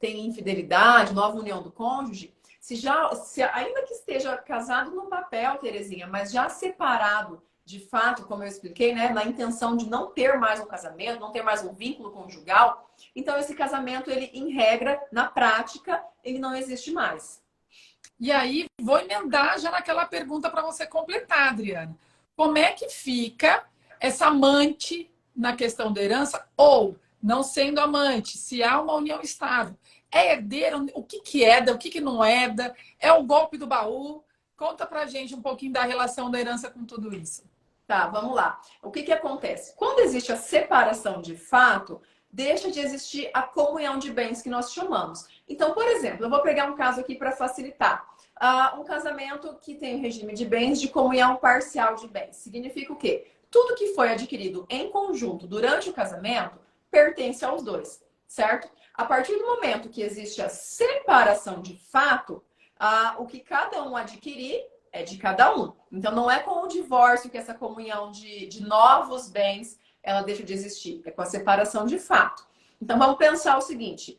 tem infidelidade, nova união do cônjuge, se ainda que esteja casado no papel, Terezinha, mas já separado, de fato, como eu expliquei, né, na intenção de não ter mais um casamento, não ter mais um vínculo conjugal, então esse casamento, ele, em regra, na prática, ele não existe mais. E aí, vou emendar já naquela pergunta para você completar, Adriana. Como é que fica essa amante na questão da herança ou não sendo amante, se há uma união estável? É herdeiro? O que herda? O que não herda? É o golpe do baú? Conta pra gente um pouquinho da relação da herança com tudo isso. Tá, vamos lá. O que acontece? Quando existe a separação de fato, deixa de existir a comunhão de bens que nós chamamos. Então, por exemplo, eu vou pegar um caso aqui para facilitar. Um casamento que tem um regime de bens de comunhão parcial de bens. Significa o quê? Tudo que foi adquirido em conjunto durante o casamento pertence aos dois, certo? A partir do momento que existe a separação de fato, o que cada um adquirir é de cada um. Então, não é com o divórcio que essa comunhão de novos bens ela deixa de existir. É com a separação de fato. Então, vamos pensar o seguinte.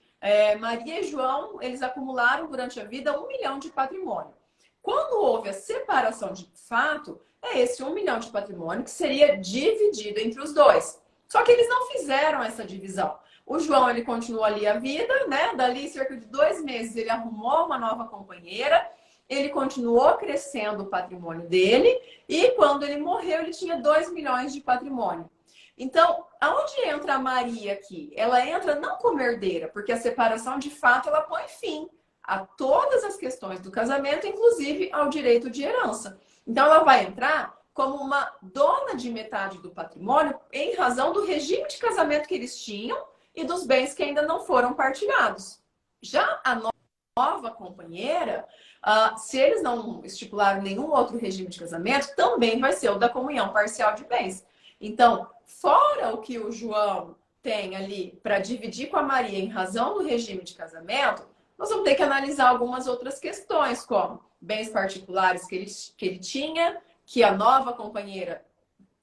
Maria e João, eles acumularam durante a vida 1 milhão de patrimônio. Quando houve a separação de fato, é esse 1 milhão de patrimônio que seria dividido entre os dois. Só que eles não fizeram essa divisão. O João, ele continuou ali a vida, né? Dali, cerca de 2 meses, ele arrumou uma nova companheira. Ele continuou crescendo o patrimônio dele. E quando ele morreu, ele tinha 2 milhões de patrimônio. Então, aonde entra a Maria aqui? Ela entra não como herdeira, porque a separação, de fato, ela põe fim a todas as questões do casamento, inclusive ao direito de herança. Então, ela vai entrar como uma dona de metade do patrimônio em razão do regime de casamento que eles tinham e dos bens que ainda não foram partilhados. Já a nova companheira, se eles não estipularam nenhum outro regime de casamento, também vai ser o da comunhão parcial de bens. Então, fora o que o João tem ali para dividir com a Maria em razão do regime de casamento, nós vamos ter que analisar algumas outras questões, como bens particulares que ele tinha, que a nova companheira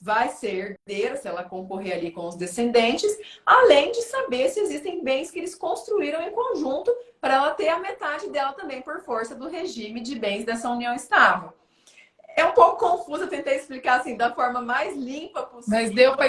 vai ser herdeira, se ela concorrer ali com os descendentes, além de saber se existem bens que eles construíram em conjunto para ela ter a metade dela também por força do regime de bens dessa união estável. É um pouco confuso, eu tentei explicar assim da forma mais limpa possível. Mas deu para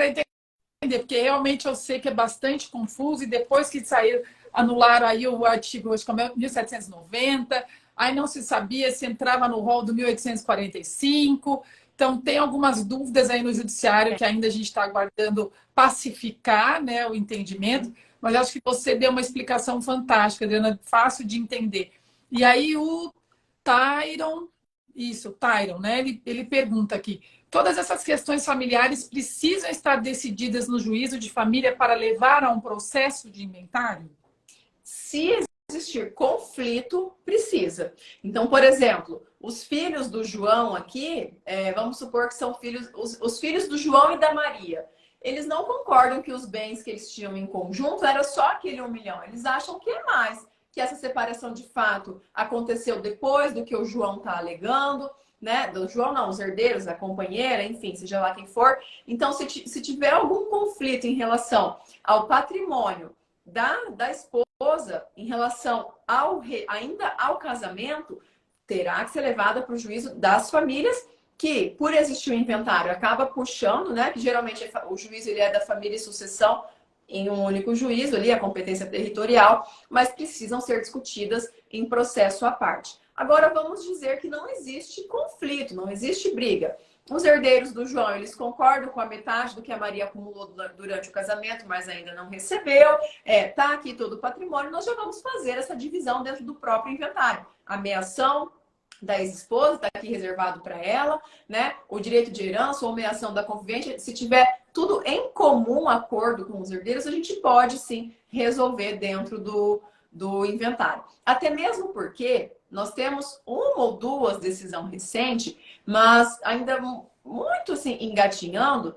entender, porque realmente eu sei que é bastante confuso, e depois que saiu, anularam aí o artigo, acho que é 1790, aí não se sabia se entrava no rol do 1845. Então, tem algumas dúvidas aí no judiciário que ainda a gente está aguardando pacificar, né, o entendimento, mas acho que você deu uma explicação fantástica, Adriana, fácil de entender. E aí o Tyron, né, ele pergunta aqui: todas essas questões familiares precisam estar decididas no juízo de família para levar a um processo de inventário? Se existir conflito, precisa. Então, por exemplo, os filhos do João aqui, vamos supor que são filhos, os filhos do João e da Maria. Eles não concordam que os bens que eles tinham em conjunto era só aquele 1 milhão. Eles acham que é mais, que essa separação de fato aconteceu depois do que o João está alegando, né? Do João não, os herdeiros, a companheira, enfim, seja lá quem for. Então, se tiver algum conflito em relação ao patrimônio da esposa em relação ainda ao casamento, terá que ser levada para o juízo das famílias, que, por existir o inventário, acaba puxando, né? Que geralmente o juízo ele é da família e sucessão em um único juízo, ali, a competência territorial, mas precisam ser discutidas em processo à parte. Agora, vamos dizer que não existe conflito, não existe briga. Os herdeiros do João, eles concordam com a metade do que a Maria acumulou durante o casamento, mas ainda não recebeu. Tá aqui todo o patrimônio, nós já vamos fazer essa divisão dentro do próprio inventário. A meação da ex-esposa está aqui reservado para ela, né? O direito de herança ou meação da convivente, se tiver tudo em comum acordo com os herdeiros, a gente pode sim resolver dentro do inventário. Até mesmo porque nós temos uma ou duas decisões recentes, mas ainda muito assim engatinhando,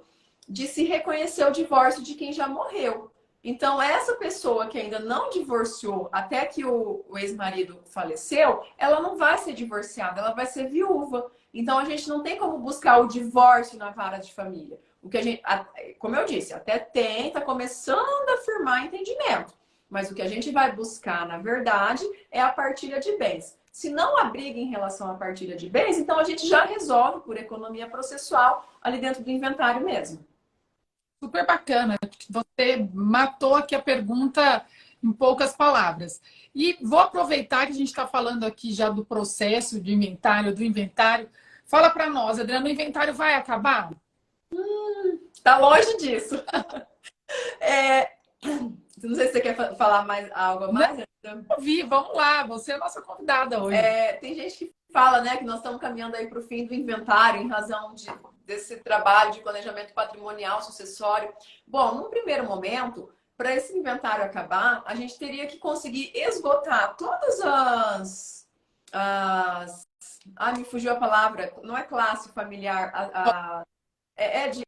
de se reconhecer o divórcio de quem já morreu. Então, essa pessoa que ainda não divorciou até que o ex-marido faleceu, ela não vai ser divorciada, ela vai ser viúva. Então, a gente não tem como buscar o divórcio na vara de família. O que a gente, como eu disse, até está começando a firmar entendimento. Mas o que a gente vai buscar, na verdade, é a partilha de bens. Se não há briga em relação à partilha de bens, então a gente já resolve por economia processual ali dentro do inventário mesmo. Super bacana. Você matou aqui a pergunta em poucas palavras. E vou aproveitar que a gente está falando aqui já do processo de inventário, do inventário. Fala para nós, Adriana, o inventário vai acabar? Tá longe disso. Não sei se você quer falar algo a mais. Vi, vamos lá, você é a nossa convidada hoje. Tem gente que fala, né, que nós estamos caminhando aí para o fim do inventário em razão desse trabalho de planejamento patrimonial sucessório. Bom, num primeiro momento, para esse inventário acabar, a gente teria que conseguir esgotar todas me fugiu a palavra, não é classe familiar, é de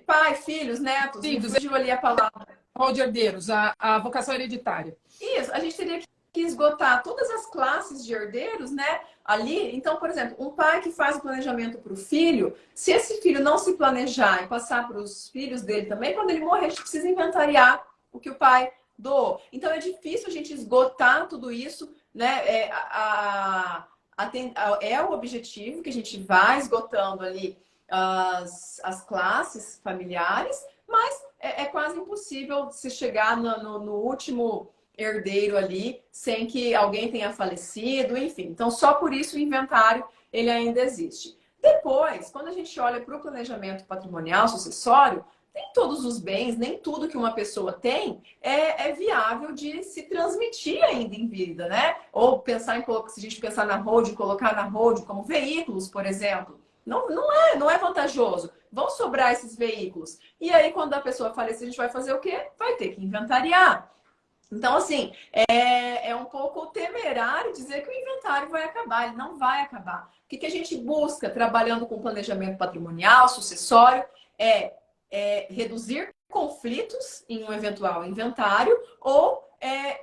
pai, filhos, netos, Sim, me fugiu ali a palavra. Rol de herdeiros, a vocação hereditária. Isso, a gente teria que esgotar todas as classes de herdeiros, né? Ali, então, por exemplo, um pai que faz o planejamento para o filho, se esse filho não se planejar e passar para os filhos dele também, quando ele morrer, a gente precisa inventariar o que o pai doou. Então, é difícil a gente esgotar tudo isso, né? É o objetivo que a gente vai esgotando ali as classes familiares, mas é quase impossível se chegar no último herdeiro ali sem que alguém tenha falecido, enfim. Então, só por isso o inventário ele ainda existe. Depois, quando a gente olha para o planejamento patrimonial sucessório, nem todos os bens, nem tudo que uma pessoa tem é viável de se transmitir ainda em vida, né? Ou pensar em, se a gente pensar na holding, colocar na holding como veículos, por exemplo. Não é vantajoso. Vão sobrar esses veículos. E aí, quando a pessoa falecer, a gente vai fazer o quê? Vai ter que inventariar. Então, assim, é um pouco temerário dizer que o inventário vai acabar. Ele não vai acabar. O que a gente busca trabalhando com planejamento patrimonial, sucessório, reduzir conflitos em um eventual inventário ou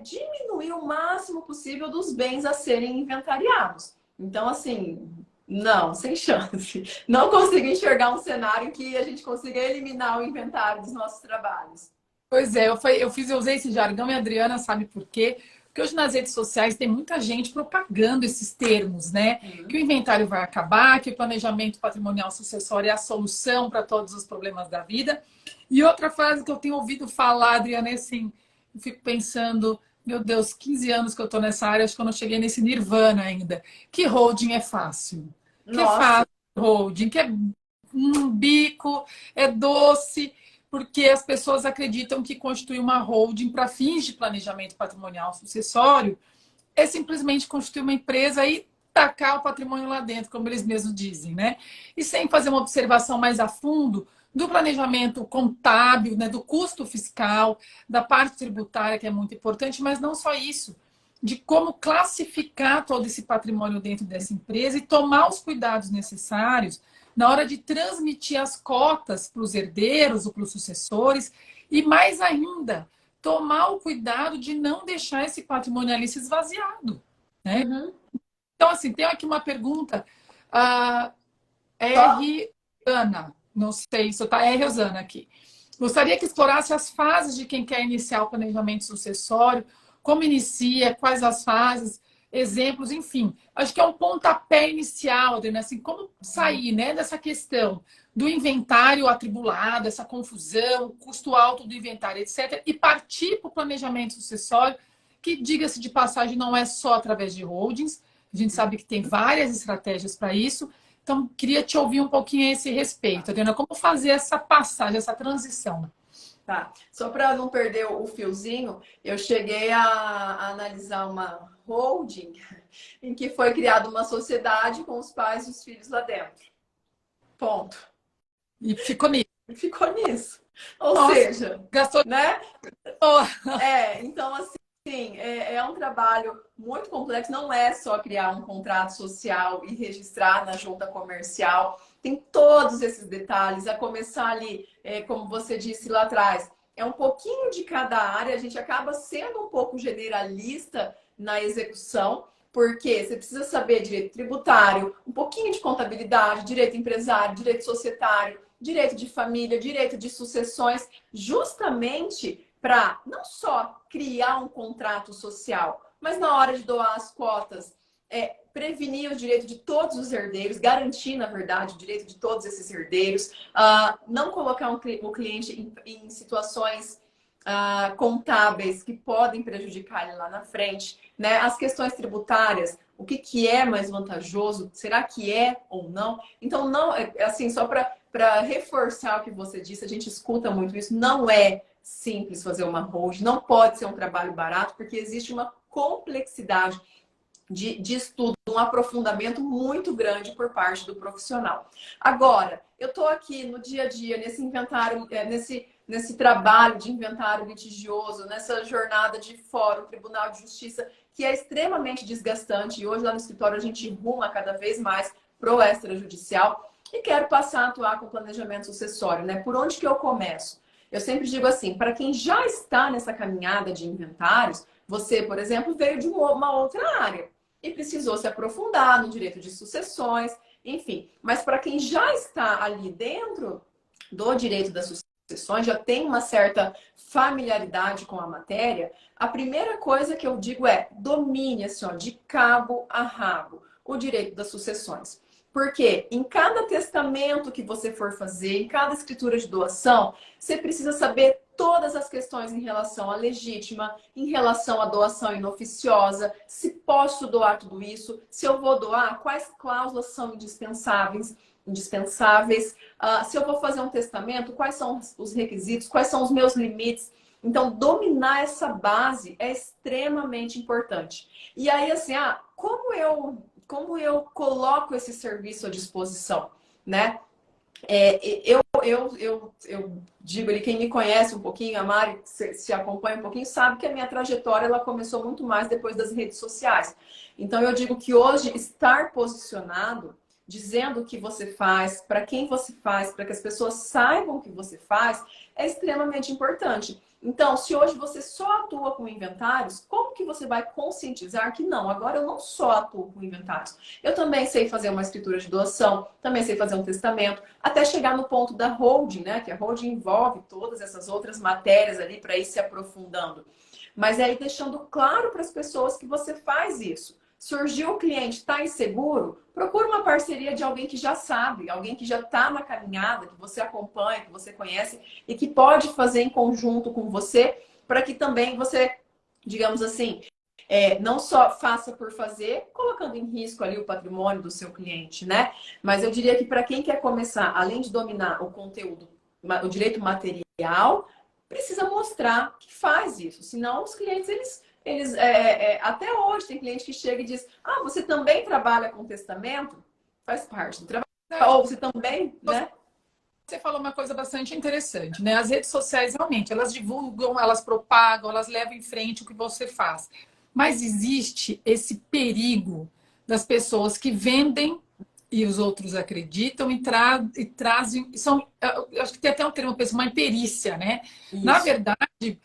diminuir o máximo possível dos bens a serem inventariados. Então, assim, não, sem chance. Não consigo enxergar um cenário em que a gente consiga eliminar o inventário dos nossos trabalhos. Pois é, eu usei esse jargão e a Adriana sabe por quê? Porque hoje nas redes sociais tem muita gente propagando esses termos, né? Que o inventário vai acabar, que o planejamento patrimonial sucessório é a solução para todos os problemas da vida. E outra frase que eu tenho ouvido falar, Adriana, é assim, eu fico pensando, meu Deus, 15 anos que eu estou nessa área, acho que eu não cheguei nesse nirvana ainda. Que holding é fácil. Que é Nossa, fácil holding, que é um bico, é doce porque as pessoas acreditam que constituir uma holding para fins de planejamento patrimonial sucessório é simplesmente constituir uma empresa e tacar o patrimônio lá dentro, como eles mesmos dizem, né? E sem fazer uma observação mais a fundo do planejamento contábil, né, do custo fiscal, da parte tributária, que é muito importante, mas não só isso, de como classificar todo esse patrimônio dentro dessa empresa e tomar os cuidados necessários na hora de transmitir as cotas para os herdeiros ou para os sucessores, e mais ainda, tomar o cuidado de não deixar esse patrimônio ali se esvaziado. Né? uhum. Então, assim, tem aqui uma pergunta. Só R. Ana, não sei se está R. Rosana aqui. Gostaria que explorasse as fases de quem quer iniciar o planejamento sucessório, como inicia, quais as fases, exemplos, enfim. Acho que é um pontapé inicial, Adriana, assim, como sair, né, dessa questão do inventário atribulado, essa confusão, custo alto do inventário, etc., e partir para o planejamento sucessório, que, diga-se de passagem, não é só através de holdings, a gente sabe que tem várias estratégias para isso. Então, queria te ouvir um pouquinho a esse respeito, Adriana, como fazer essa passagem, essa transição? Tá. Só para não perder o fiozinho, eu cheguei a analisar uma holding em que foi criada uma sociedade com os pais e os filhos lá dentro. Ponto. E ficou nisso. E ficou nisso. Ou Nossa, seja, gastou. né? Então, assim, é um trabalho muito complexo. Não é só criar um contrato social e registrar na junta comercial. Tem todos esses detalhes, a começar ali, como você disse lá atrás, é um pouquinho de cada área. A gente acaba sendo um pouco generalista na execução, porque você precisa saber direito tributário, um pouquinho de contabilidade, direito empresário, direito societário, direito de família, direito de sucessões, justamente para não só criar um contrato social, mas na hora de doar as cotas, prevenir o direito de todos os herdeiros, garantir, na verdade, o direito de todos esses herdeiros, não colocar o cliente em situações contábeis que podem prejudicar ele lá na frente, né? As questões tributárias, o que é mais vantajoso, será que é ou não? Então, não, assim, só para reforçar o que você disse, a gente escuta muito isso, não é simples fazer uma holding, não pode ser um trabalho barato, porque existe uma complexidade de estudo, um aprofundamento muito grande por parte do profissional. Agora, eu estou aqui no dia a dia, nesse inventário, nesse trabalho de inventário litigioso, nessa jornada de fórum, Tribunal de Justiça, que é extremamente desgastante, e hoje lá no escritório a gente ruma cada vez mais pro extrajudicial, e quero passar a atuar com planejamento sucessório, né? Por onde que eu começo? Eu sempre digo assim, para quem já está nessa caminhada de inventários, você, por exemplo, veio de uma outra área e precisou se aprofundar no direito de sucessões, enfim. Mas para quem já está ali dentro do direito das sucessões, já tem uma certa familiaridade com a matéria, a primeira coisa que eu digo é domine, assim, ó, de cabo a rabo, o direito das sucessões. Porque em cada testamento que você for fazer, em cada escritura de doação, você precisa saber todas as questões em relação à legítima, em relação à doação inoficiosa, se posso doar tudo isso, se eu vou doar, quais cláusulas são indispensáveis, indispensáveis. Se eu vou fazer um testamento, quais são os requisitos, quais são os meus limites. Então, dominar essa base é extremamente importante. E aí, assim, como eu coloco esse serviço à disposição, né? Eu digo ali, quem me conhece um pouquinho, a Mari se acompanha um pouquinho, sabe que a minha trajetória ela começou muito mais depois das redes sociais. Então eu digo que hoje estar posicionado, dizendo o que você faz, para quem você faz, para que as pessoas saibam o que você faz, é extremamente importante. Então, se hoje você só atua com inventários, como que você vai conscientizar que não, agora eu não só atuo com inventários. Eu também sei fazer uma escritura de doação, também sei fazer um testamento, até chegar no ponto da holding, né? Que a holding envolve todas essas outras matérias ali para ir se aprofundando. Mas é aí deixando claro para as pessoas que você faz isso. Surgiu o cliente, está inseguro? Procura uma parceria de alguém que já sabe, alguém que já está na caminhada, que você acompanha, que você conhece e que pode fazer em conjunto com você para que também você, digamos assim, não só faça por fazer, colocando em risco ali o patrimônio do seu cliente, né? Mas eu diria que para quem quer começar, além de dominar o conteúdo, o direito material, precisa mostrar que faz isso. Senão os clientes, até hoje tem cliente que chega e diz: você também trabalha com testamento? Faz parte do trabalho. Ou você também, né? Você falou uma coisa bastante interessante, né? As redes sociais, realmente, elas divulgam, elas propagam, elas levam em frente o que você faz. Mas existe esse perigo das pessoas que vendem e os outros acreditam e trazem. Eu acho que tem até um termo, uma imperícia, né? Na Isso. verdade,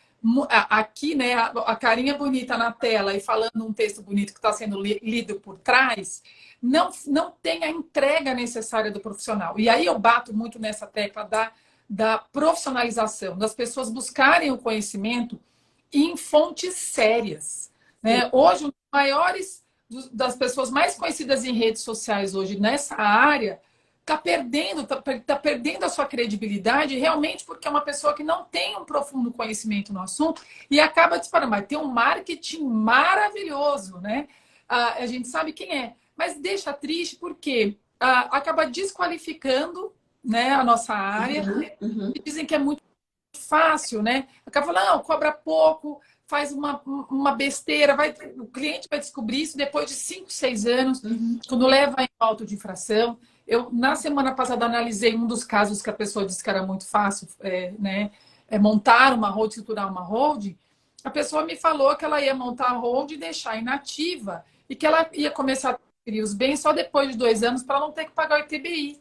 aqui, né, a carinha bonita na tela e falando um texto bonito que está sendo lido por trás, não tem a entrega necessária do profissional. E aí eu bato muito nessa tecla da profissionalização, das pessoas buscarem o conhecimento em fontes sérias. Né? Hoje, os maiores das pessoas mais conhecidas em redes sociais hoje nessa área tá perdendo a sua credibilidade realmente porque é uma pessoa que não tem um profundo conhecimento no assunto e acaba disparando. Mas tem um marketing maravilhoso, né? A gente sabe quem é, mas deixa triste porque acaba desqualificando, né, a nossa área. Dizem que é muito fácil, né? Acaba falando, não, cobra pouco, faz uma besteira, o cliente vai descobrir isso depois de 5, 6 anos, quando leva em auto de infração. Eu, na semana passada, analisei um dos casos que a pessoa disse que era muito fácil, né? Montar uma hold, estruturar uma hold. A pessoa me falou que ela ia montar a hold e deixar inativa e que ela ia começar a adquirir os bens só depois de 2 anos para não ter que pagar o ITBI.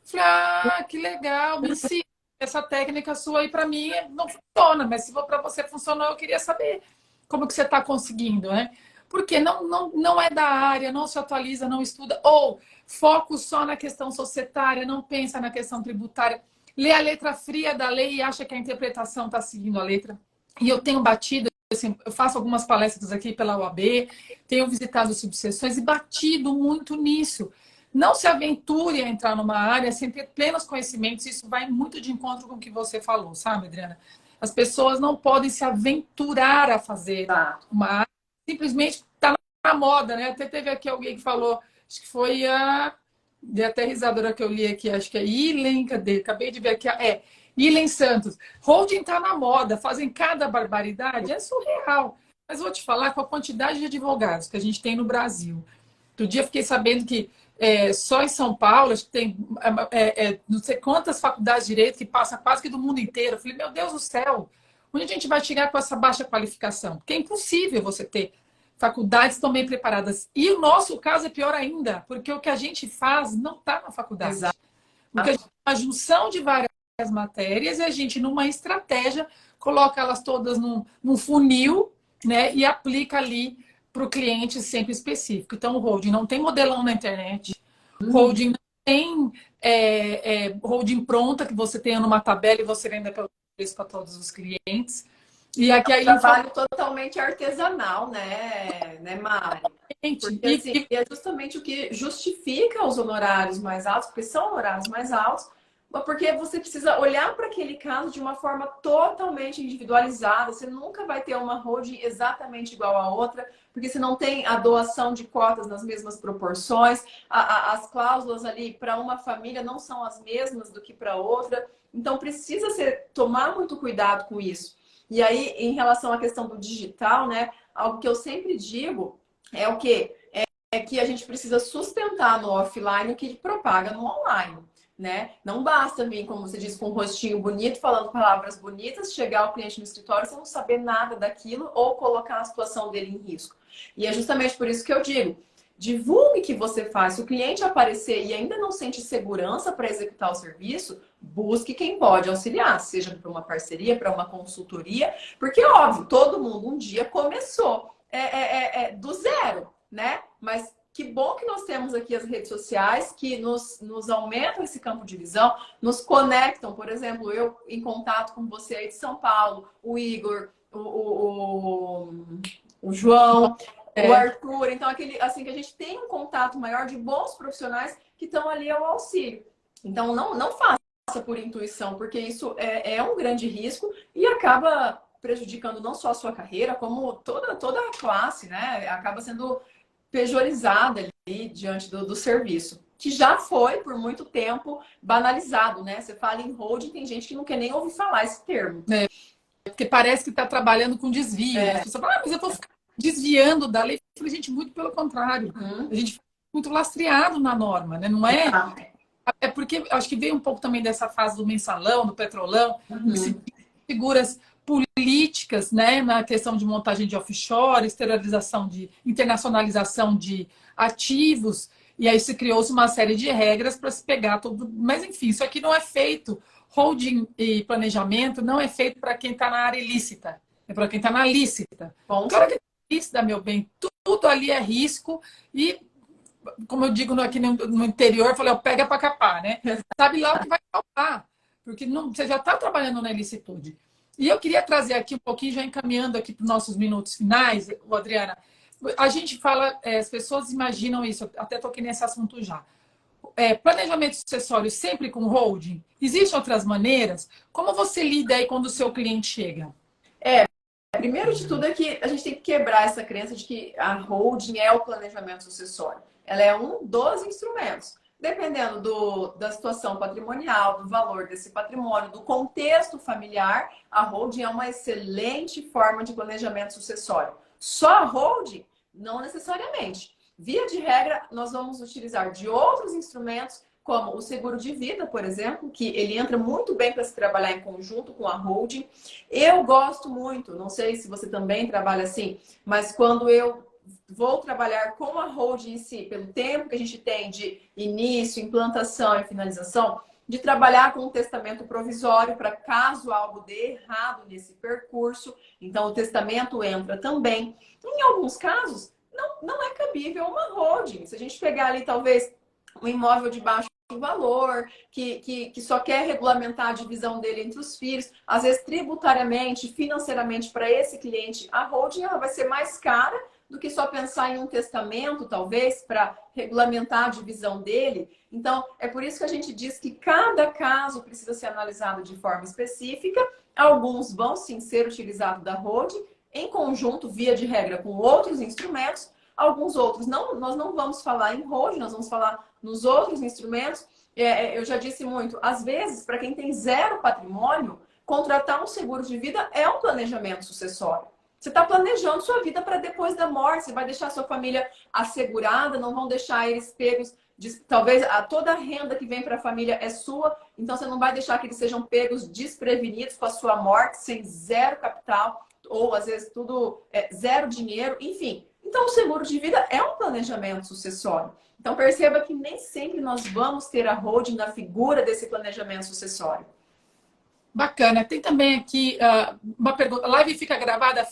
Falei, que legal, me ensina. Essa técnica sua aí para mim não funciona, mas se for para você funcionar, eu queria saber como que você está conseguindo, né? Porque não é da área, não se atualiza, não estuda, ou foco só na questão societária, não pensa na questão tributária, lê a letra fria da lei e acha que a interpretação está seguindo a letra. E eu tenho batido, assim, eu faço algumas palestras aqui pela OAB, tenho visitado subseções e batido muito nisso. Não se aventure a entrar numa área sem ter plenos conhecimentos. Isso vai muito de encontro com o que você falou, sabe, Adriana? As pessoas não podem se aventurar a fazer uma área, simplesmente está na moda, né? Até teve aqui alguém que falou, acho que foi dei até risadora que eu li aqui, acho que é Ilen, cadê? Acabei de ver aqui, Ilen Santos. Holding está na moda, fazem cada barbaridade, é surreal. Mas vou te falar com a quantidade de advogados que a gente tem no Brasil. Outro dia eu fiquei sabendo que só em São Paulo acho que tem não sei quantas faculdades de direito que passa quase que do mundo inteiro. Eu falei, meu Deus do céu, onde a gente vai chegar com essa baixa qualificação? Porque é impossível você ter faculdades tão bem preparadas. E o nosso caso é pior ainda, porque o que a gente faz não está na faculdade. Exato. Porque a gente tem uma junção de várias matérias e a gente, numa estratégia, coloca elas todas num funil, né, e aplica ali para o cliente sempre específico. Então, o holding não tem modelão na internet, holding não tem holding pronta que você tenha numa tabela e você venda pelo preço para todos os clientes. E aqui é um trabalho totalmente artesanal, né, Mari? Porque, assim, é justamente o que justifica os honorários mais altos, porque são honorários mais altos, Porque você precisa olhar para aquele caso de uma forma totalmente individualizada. Você nunca vai ter uma holding exatamente igual à outra, porque você não tem a doação de cotas nas mesmas proporções, as cláusulas ali para uma família não são as mesmas do que para outra. Então precisa tomar muito cuidado com isso. E aí, em relação à questão do digital, né? Algo que eu sempre digo é o quê? É que a gente precisa sustentar no offline o que propaga no online. Né? Não basta vir, como você disse, com um rostinho bonito, falando palavras bonitas, chegar ao cliente no escritório sem não saber nada daquilo ou colocar a situação dele em risco. E é justamente por isso que eu digo, divulgue o que você faz. Se o cliente aparecer e ainda não sente segurança para executar o serviço, busque quem pode auxiliar, seja para uma parceria, para uma consultoria, porque, óbvio, todo mundo um dia começou do zero, né? Mas que bom que nós temos aqui as redes sociais que nos aumentam esse campo de visão, nos conectam. Por exemplo, eu em contato com você aí de São Paulo, o Igor, o João, o Arthur. Então, assim, que a gente tem um contato maior de bons profissionais que estão ali ao auxílio. Então, não faça por intuição, porque isso é um grande risco e acaba prejudicando não só a sua carreira, como toda a classe, né? Acaba sendo pejorizada ali diante do serviço, que já foi por muito tempo banalizado, né? Você fala em holding, tem gente que não quer nem ouvir falar esse termo. Porque parece que está trabalhando com desvio. As pessoas falam, mas eu vou ficar desviando da lei. Eu falei, gente, muito pelo contrário. A gente fica muito lastreado na norma, né? Não é? É porque acho que veio um pouco também dessa fase do mensalão, do petrolão, que se figuras políticas, né, na questão de montagem de offshore, internacionalização de ativos, e aí se criou-se uma série de regras para se pegar tudo. Mas, enfim, isso aqui não é feito. Holding e planejamento não é feito para quem está na área ilícita, é para quem está na lícita. Claro que é lícita, meu bem, tudo ali é risco e, como eu digo aqui no interior, eu falei, pega para capar, né? Sabe lá o que vai faltar, porque você já está trabalhando na ilicitude. E eu queria trazer aqui um pouquinho, já encaminhando aqui para os nossos minutos finais, Adriana. A gente fala, as pessoas imaginam isso, até toquei nesse assunto já. Planejamento sucessório sempre com holding? Existem outras maneiras? Como você lida aí quando o seu cliente chega? Primeiro de tudo é que a gente tem que quebrar essa crença de que a holding é o planejamento sucessório. Ela é um dos instrumentos. Dependendo da situação patrimonial, do valor desse patrimônio, do contexto familiar, a holding é uma excelente forma de planejamento sucessório. Só a holding? Não necessariamente. Via de regra, nós vamos utilizar de outros instrumentos, como o seguro de vida, por exemplo, que ele entra muito bem para se trabalhar em conjunto com a holding. Eu gosto muito, não sei se você também trabalha assim, mas quando eu vou trabalhar com a holding em si, pelo tempo que a gente tem de início, implantação e finalização, de trabalhar com um testamento provisório para caso algo dê errado nesse percurso. Então, o testamento entra também. Em alguns casos, não é cabível uma holding. Se a gente pegar ali, talvez, um imóvel de baixo valor, que só quer regulamentar a divisão dele entre os filhos, às vezes tributariamente, financeiramente para esse cliente, a holding ela vai ser mais cara do que só pensar em um testamento, talvez, para regulamentar a divisão dele. Então, é por isso que a gente diz que cada caso precisa ser analisado de forma específica. Alguns vão sim ser utilizados da holding, em conjunto, via de regra, com outros instrumentos. Alguns outros, nós não vamos falar em holding, nós vamos falar nos outros instrumentos. Eu já disse muito, às vezes, para quem tem zero patrimônio, contratar um seguro de vida é um planejamento sucessório. Você está planejando sua vida para depois da morte. Você vai deixar sua família assegurada, não vão deixar eles pegos. Talvez toda a renda que vem para a família é sua, então você não vai deixar que eles sejam pegos desprevenidos com a sua morte, sem zero capital, ou às vezes tudo zero dinheiro, enfim. Então o seguro de vida é um planejamento sucessório. Então perceba que nem sempre nós vamos ter a holding na figura desse planejamento sucessório. Bacana. Tem também aqui uma pergunta. A live fica gravada,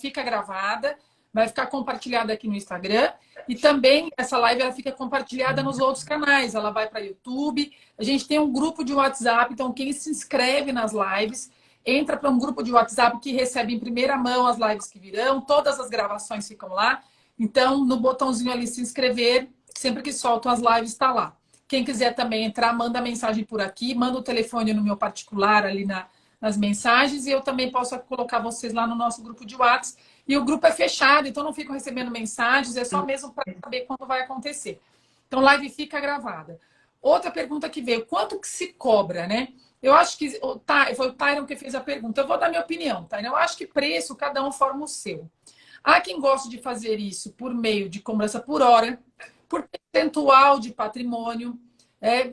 vai ficar compartilhada aqui no Instagram. E também essa live ela fica compartilhada nos outros canais. Ela vai para YouTube. A gente tem um grupo de WhatsApp, então quem se inscreve nas lives entra para um grupo de WhatsApp que recebe em primeira mão as lives que virão, todas as gravações ficam lá. Então, no botãozinho ali se inscrever, sempre que soltam as lives está lá. Quem quiser também entrar, manda mensagem por aqui, manda o telefone no meu particular ali nas mensagens, e eu também posso colocar vocês lá no nosso grupo de WhatsApp. E o grupo é fechado, então não fico recebendo mensagens, é só mesmo para saber quando vai acontecer. Então, live fica gravada. Outra pergunta que veio, quanto que se cobra, né? Eu acho que foi o Tyron que fez a pergunta. Eu vou dar minha opinião, Tyron. Eu acho que preço, cada um forma o seu. Há quem goste de fazer isso por meio de cobrança por hora, por percentual de patrimônio.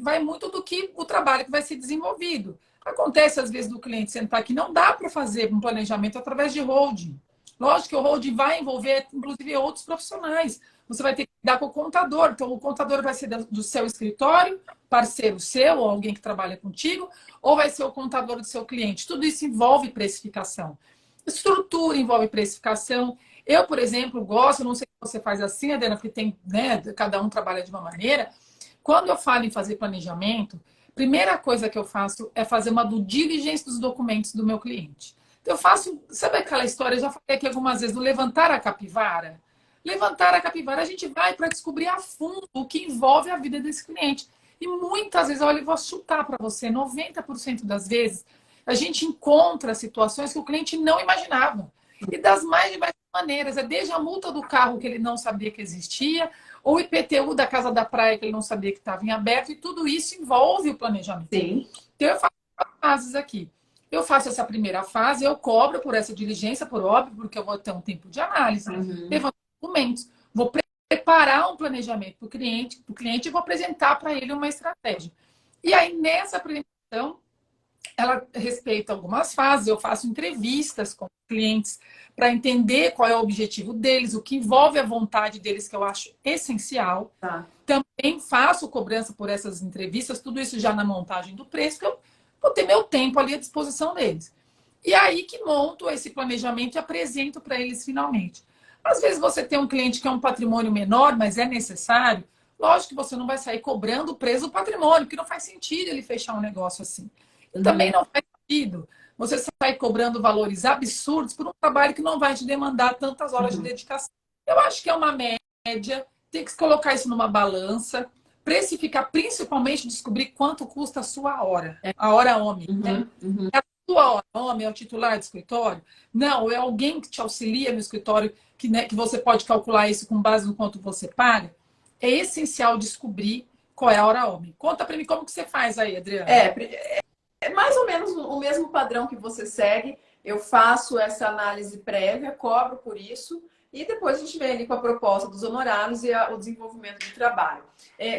Vai muito do que o trabalho que vai ser desenvolvido. Acontece, às vezes, do cliente sentar que não dá para fazer um planejamento através de holding. Lógico que o holding vai envolver, inclusive, outros profissionais. Você vai ter que lidar com o contador. Então, o contador vai ser do seu escritório, parceiro seu, ou alguém que trabalha contigo, ou vai ser o contador do seu cliente. Tudo isso envolve precificação. Estrutura envolve precificação. Eu, por exemplo, gosto, não sei se você faz assim, Adriana, porque tem, né, cada um trabalha de uma maneira. Quando eu falo em fazer planejamento, primeira coisa que eu faço é fazer uma due diligence dos documentos do meu cliente. Então, eu faço, sabe aquela história, eu já falei aqui algumas vezes, do levantar a capivara? Levantar a capivara, a gente vai para descobrir a fundo o que envolve a vida desse cliente. E muitas vezes, olha, eu vou chutar para você, 90% das vezes, a gente encontra situações que o cliente não imaginava. E das mais diversas maneiras. É desde a multa do carro que ele não sabia que existia, ou o IPTU da casa da praia que ele não sabia que estava em aberto, e tudo isso envolve o planejamento. Sim. Então, eu faço fases aqui. Eu faço essa primeira fase, eu cobro por essa diligência, por óbvio, porque eu vou ter um tempo de análise, levantar documentos, vou preparar um planejamento para o cliente e vou apresentar para ele uma estratégia. E aí, nessa apresentação, ela respeita algumas fases, eu faço entrevistas com clientes para entender qual é o objetivo deles, o que envolve a vontade deles, que eu acho essencial. Tá. Também faço cobrança por essas entrevistas, tudo isso já na montagem do preço, que eu vou ter meu tempo ali à disposição deles. E aí que monto esse planejamento e apresento para eles finalmente. Às vezes você tem um cliente que é um patrimônio menor, mas é necessário. Lógico que você não vai sair cobrando o preço do patrimônio, porque não faz sentido ele fechar um negócio assim. E também não faz sentido você sair cobrando valores absurdos por um trabalho que não vai te demandar tantas horas de dedicação. Eu acho que é uma média, tem que colocar isso numa balança, precificar, principalmente descobrir quanto custa a sua hora, a hora homem. Né? É a sua hora homem, é o titular do escritório? Não, é alguém que te auxilia no escritório, que você pode calcular isso com base no quanto você paga. É essencial descobrir qual é a hora homem. Conta para mim como que você faz aí, Adriana. É mais ou menos o mesmo padrão que você segue. Eu faço essa análise prévia, cobro por isso, e depois a gente vem ali com a proposta dos honorários e o desenvolvimento do trabalho.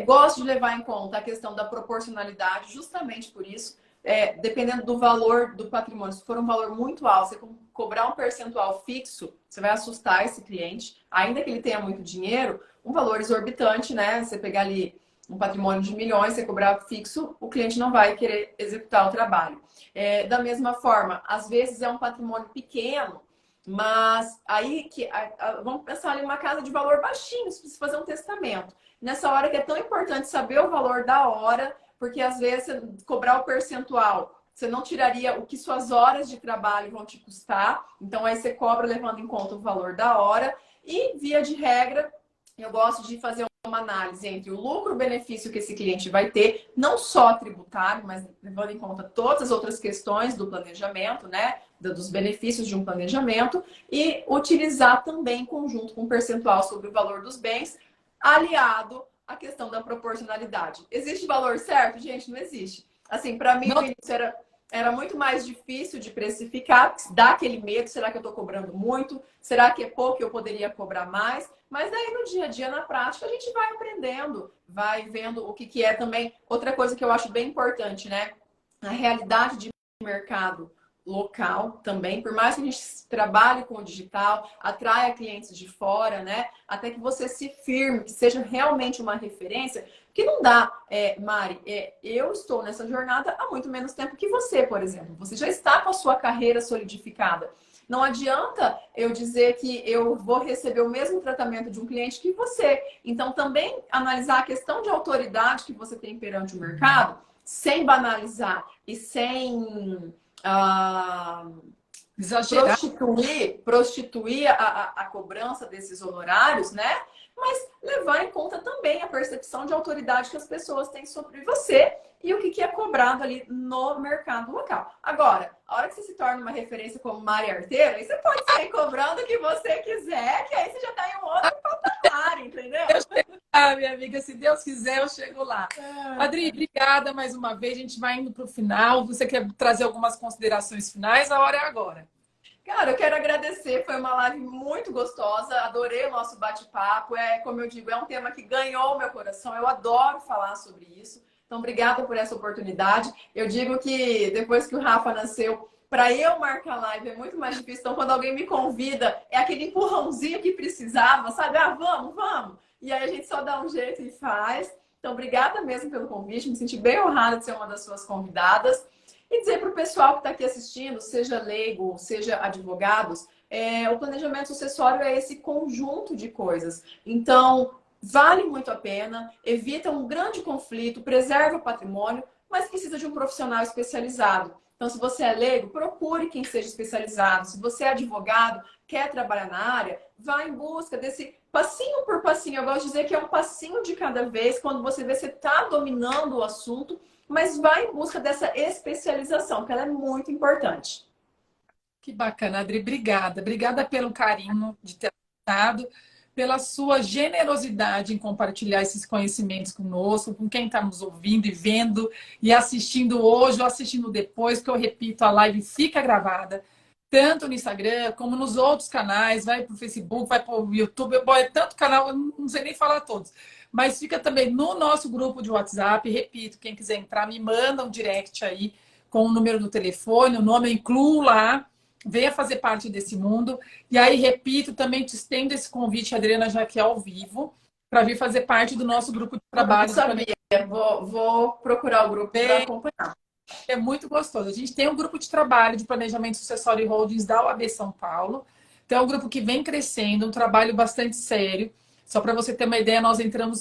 Gosto de levar em conta a questão da proporcionalidade, justamente por isso. Dependendo do valor do patrimônio, se for um valor muito alto, você cobrar um percentual fixo, você vai assustar esse cliente, ainda que ele tenha muito dinheiro, um valor exorbitante, né? Você pegar ali um patrimônio de milhões, você cobrar fixo, o cliente não vai querer executar o trabalho. Da mesma forma, às vezes é um patrimônio pequeno, mas aí vamos pensar ali uma casa de valor baixinho, se você fazer um testamento. Nessa hora que é tão importante saber o valor da hora, porque às vezes você cobrar o percentual, você não tiraria o que suas horas de trabalho vão te custar. Então aí você cobra levando em conta o valor da hora. E via de regra, eu gosto de fazer uma análise entre o lucro-benefício que esse cliente vai ter, não só tributário, mas levando em conta todas as outras questões do planejamento, né? Dos benefícios de um planejamento, e utilizar também em conjunto com um percentual sobre o valor dos bens, aliado à questão da proporcionalidade. Existe valor certo? Gente, não existe. Assim, para mim, no início era muito mais difícil de precificar, dá aquele medo, será que eu estou cobrando muito? Será que é pouco e eu poderia cobrar mais? Mas daí no dia a dia, na prática, a gente vai aprendendo, vai vendo o que é também. Outra coisa que eu acho bem importante, né? A realidade de mercado local também, por mais que a gente trabalhe com o digital, atraia clientes de fora, né? Até que você se firme, que seja realmente uma referência, que não dá, Mari, eu estou nessa jornada há muito menos tempo que você, por exemplo. Você já está com a sua carreira solidificada. Não adianta eu dizer que eu vou receber o mesmo tratamento de um cliente que você. Então, também analisar a questão de autoridade que você tem perante o mercado, sem banalizar e sem Exagerar. prostituir a cobrança desses honorários, né? Mas levar em conta também a percepção de autoridade que as pessoas têm sobre você e o que é cobrado ali no mercado local. Agora, a hora que você se torna uma referência como Mari Arteiro, aí você pode sair cobrando o que você quiser, que aí você já está em um outro patamar, entendeu? Eu chego lá, minha amiga, se Deus quiser, eu chego lá. Adri, obrigada mais uma vez. A gente vai indo para o final. Você quer trazer algumas considerações finais? A hora é agora. Cara, eu quero agradecer, foi uma live muito gostosa, adorei o nosso bate-papo, como eu digo, é um tema que ganhou o meu coração, eu adoro falar sobre isso, então obrigada por essa oportunidade. Eu digo que depois que o Rafa nasceu, para eu marcar live é muito mais difícil, então quando alguém me convida, é aquele empurrãozinho que precisava, sabe? Ah, vamos, vamos! E aí a gente só dá um jeito e faz. Então obrigada mesmo pelo convite, me senti bem honrada de ser uma das suas convidadas. E dizer para o pessoal que está aqui assistindo, seja leigo, seja advogados, o planejamento sucessório é esse conjunto de coisas. Então, vale muito a pena, evita um grande conflito, preserva o patrimônio, mas precisa de um profissional especializado. Então, se você é leigo, procure quem seja especializado. Se você é advogado, quer trabalhar na área, vá em busca desse passinho por passinho. Eu gosto de dizer que é um passinho de cada vez. Quando você vê, você está dominando o assunto, mas vai em busca dessa especialização, porque ela é muito importante. Que bacana, Adri. Obrigada. Obrigada pelo carinho de ter dado, pela sua generosidade em compartilhar esses conhecimentos conosco, com quem está nos ouvindo e vendo e assistindo hoje ou assistindo depois, que eu repito, a live fica gravada, tanto no Instagram como nos outros canais, vai para o Facebook, vai para o YouTube, é tanto canal, eu não sei nem falar todos. Mas fica também no nosso grupo de WhatsApp. Repito, quem quiser entrar, me manda um direct aí com o número do telefone, o nome eu incluo lá. Venha fazer parte desse mundo. E aí, repito, também te estendo esse convite, Adriana, já que é ao vivo, para vir fazer parte do nosso grupo de trabalho. Eu sabia. Vou procurar o grupo para acompanhar. É muito gostoso. A gente tem um grupo de trabalho de planejamento sucessório e holdings da OAB São Paulo. Então, é um grupo que vem crescendo, um trabalho bastante sério. Só para você ter uma ideia, nós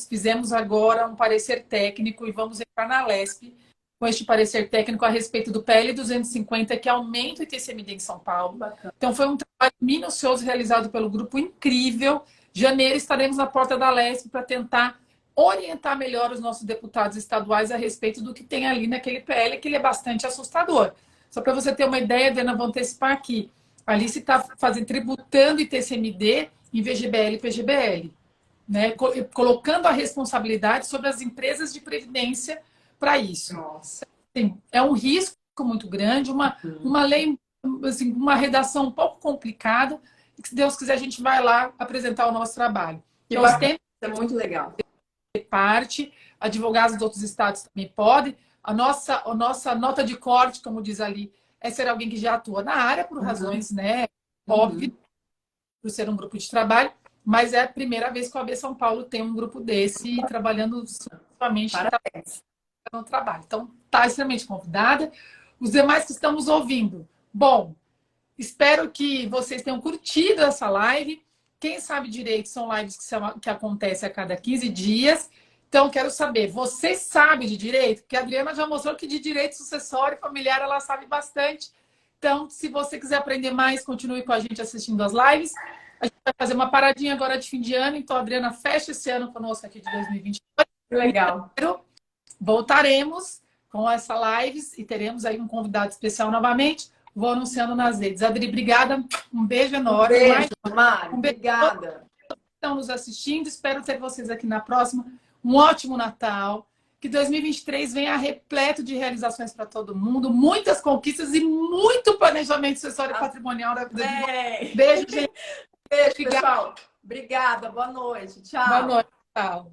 fizemos agora um parecer técnico e vamos entrar na LESP com este parecer técnico a respeito do PL 250, que aumenta o ITCMD em São Paulo. Bacana. Então, foi um trabalho minucioso realizado pelo grupo, incrível. Janeiro estaremos na porta da LESP para tentar orientar melhor os nossos deputados estaduais a respeito do que tem ali naquele PL, que ele é bastante assustador. Só para você ter uma ideia, Adriana, vou antecipar aqui. Ali se está tributando ITCMD em VGBL e PGBL. Né, colocando a responsabilidade sobre as empresas de previdência para isso. Nossa. Assim, é um risco muito grande, uma lei, assim, uma redação um pouco complicada, e que, se Deus quiser, a gente vai lá apresentar o nosso trabalho. Então, é muito legal. Parte, advogados de outros estados também podem. A nossa nota de corte, como diz ali, é ser alguém que já atua na área, por razões, né, óbvias, por ser um grupo de trabalho. Mas é a primeira vez que o OAB São Paulo tem um grupo desse trabalhando somente no trabalho. Então, está extremamente convidada. Os demais que estamos ouvindo. Bom, espero que vocês tenham curtido essa live. Quem sabe direito são lives que acontecem a cada 15 dias. Então, quero saber, você sabe de direito? Porque a Adriana já mostrou que de direito sucessório e familiar ela sabe bastante. Então, se você quiser aprender mais, continue com a gente assistindo as lives. A gente vai fazer uma paradinha agora de fim de ano, então a Adriana fecha esse ano conosco aqui de 2022. Legal. Voltaremos com essa lives e teremos aí um convidado especial novamente. Vou anunciando nas redes. Adri, obrigada. Um beijo enorme. Um beijo, Mari. Obrigada. Estão nos assistindo. Espero ter vocês aqui na próxima. Um ótimo Natal. Que 2023 venha repleto de realizações para todo mundo, muitas conquistas e muito planejamento sucessório patrimonial da vida. Beijo, gente. Beijo, pessoal. Obrigada. Boa noite. Tchau. Boa noite. Tchau.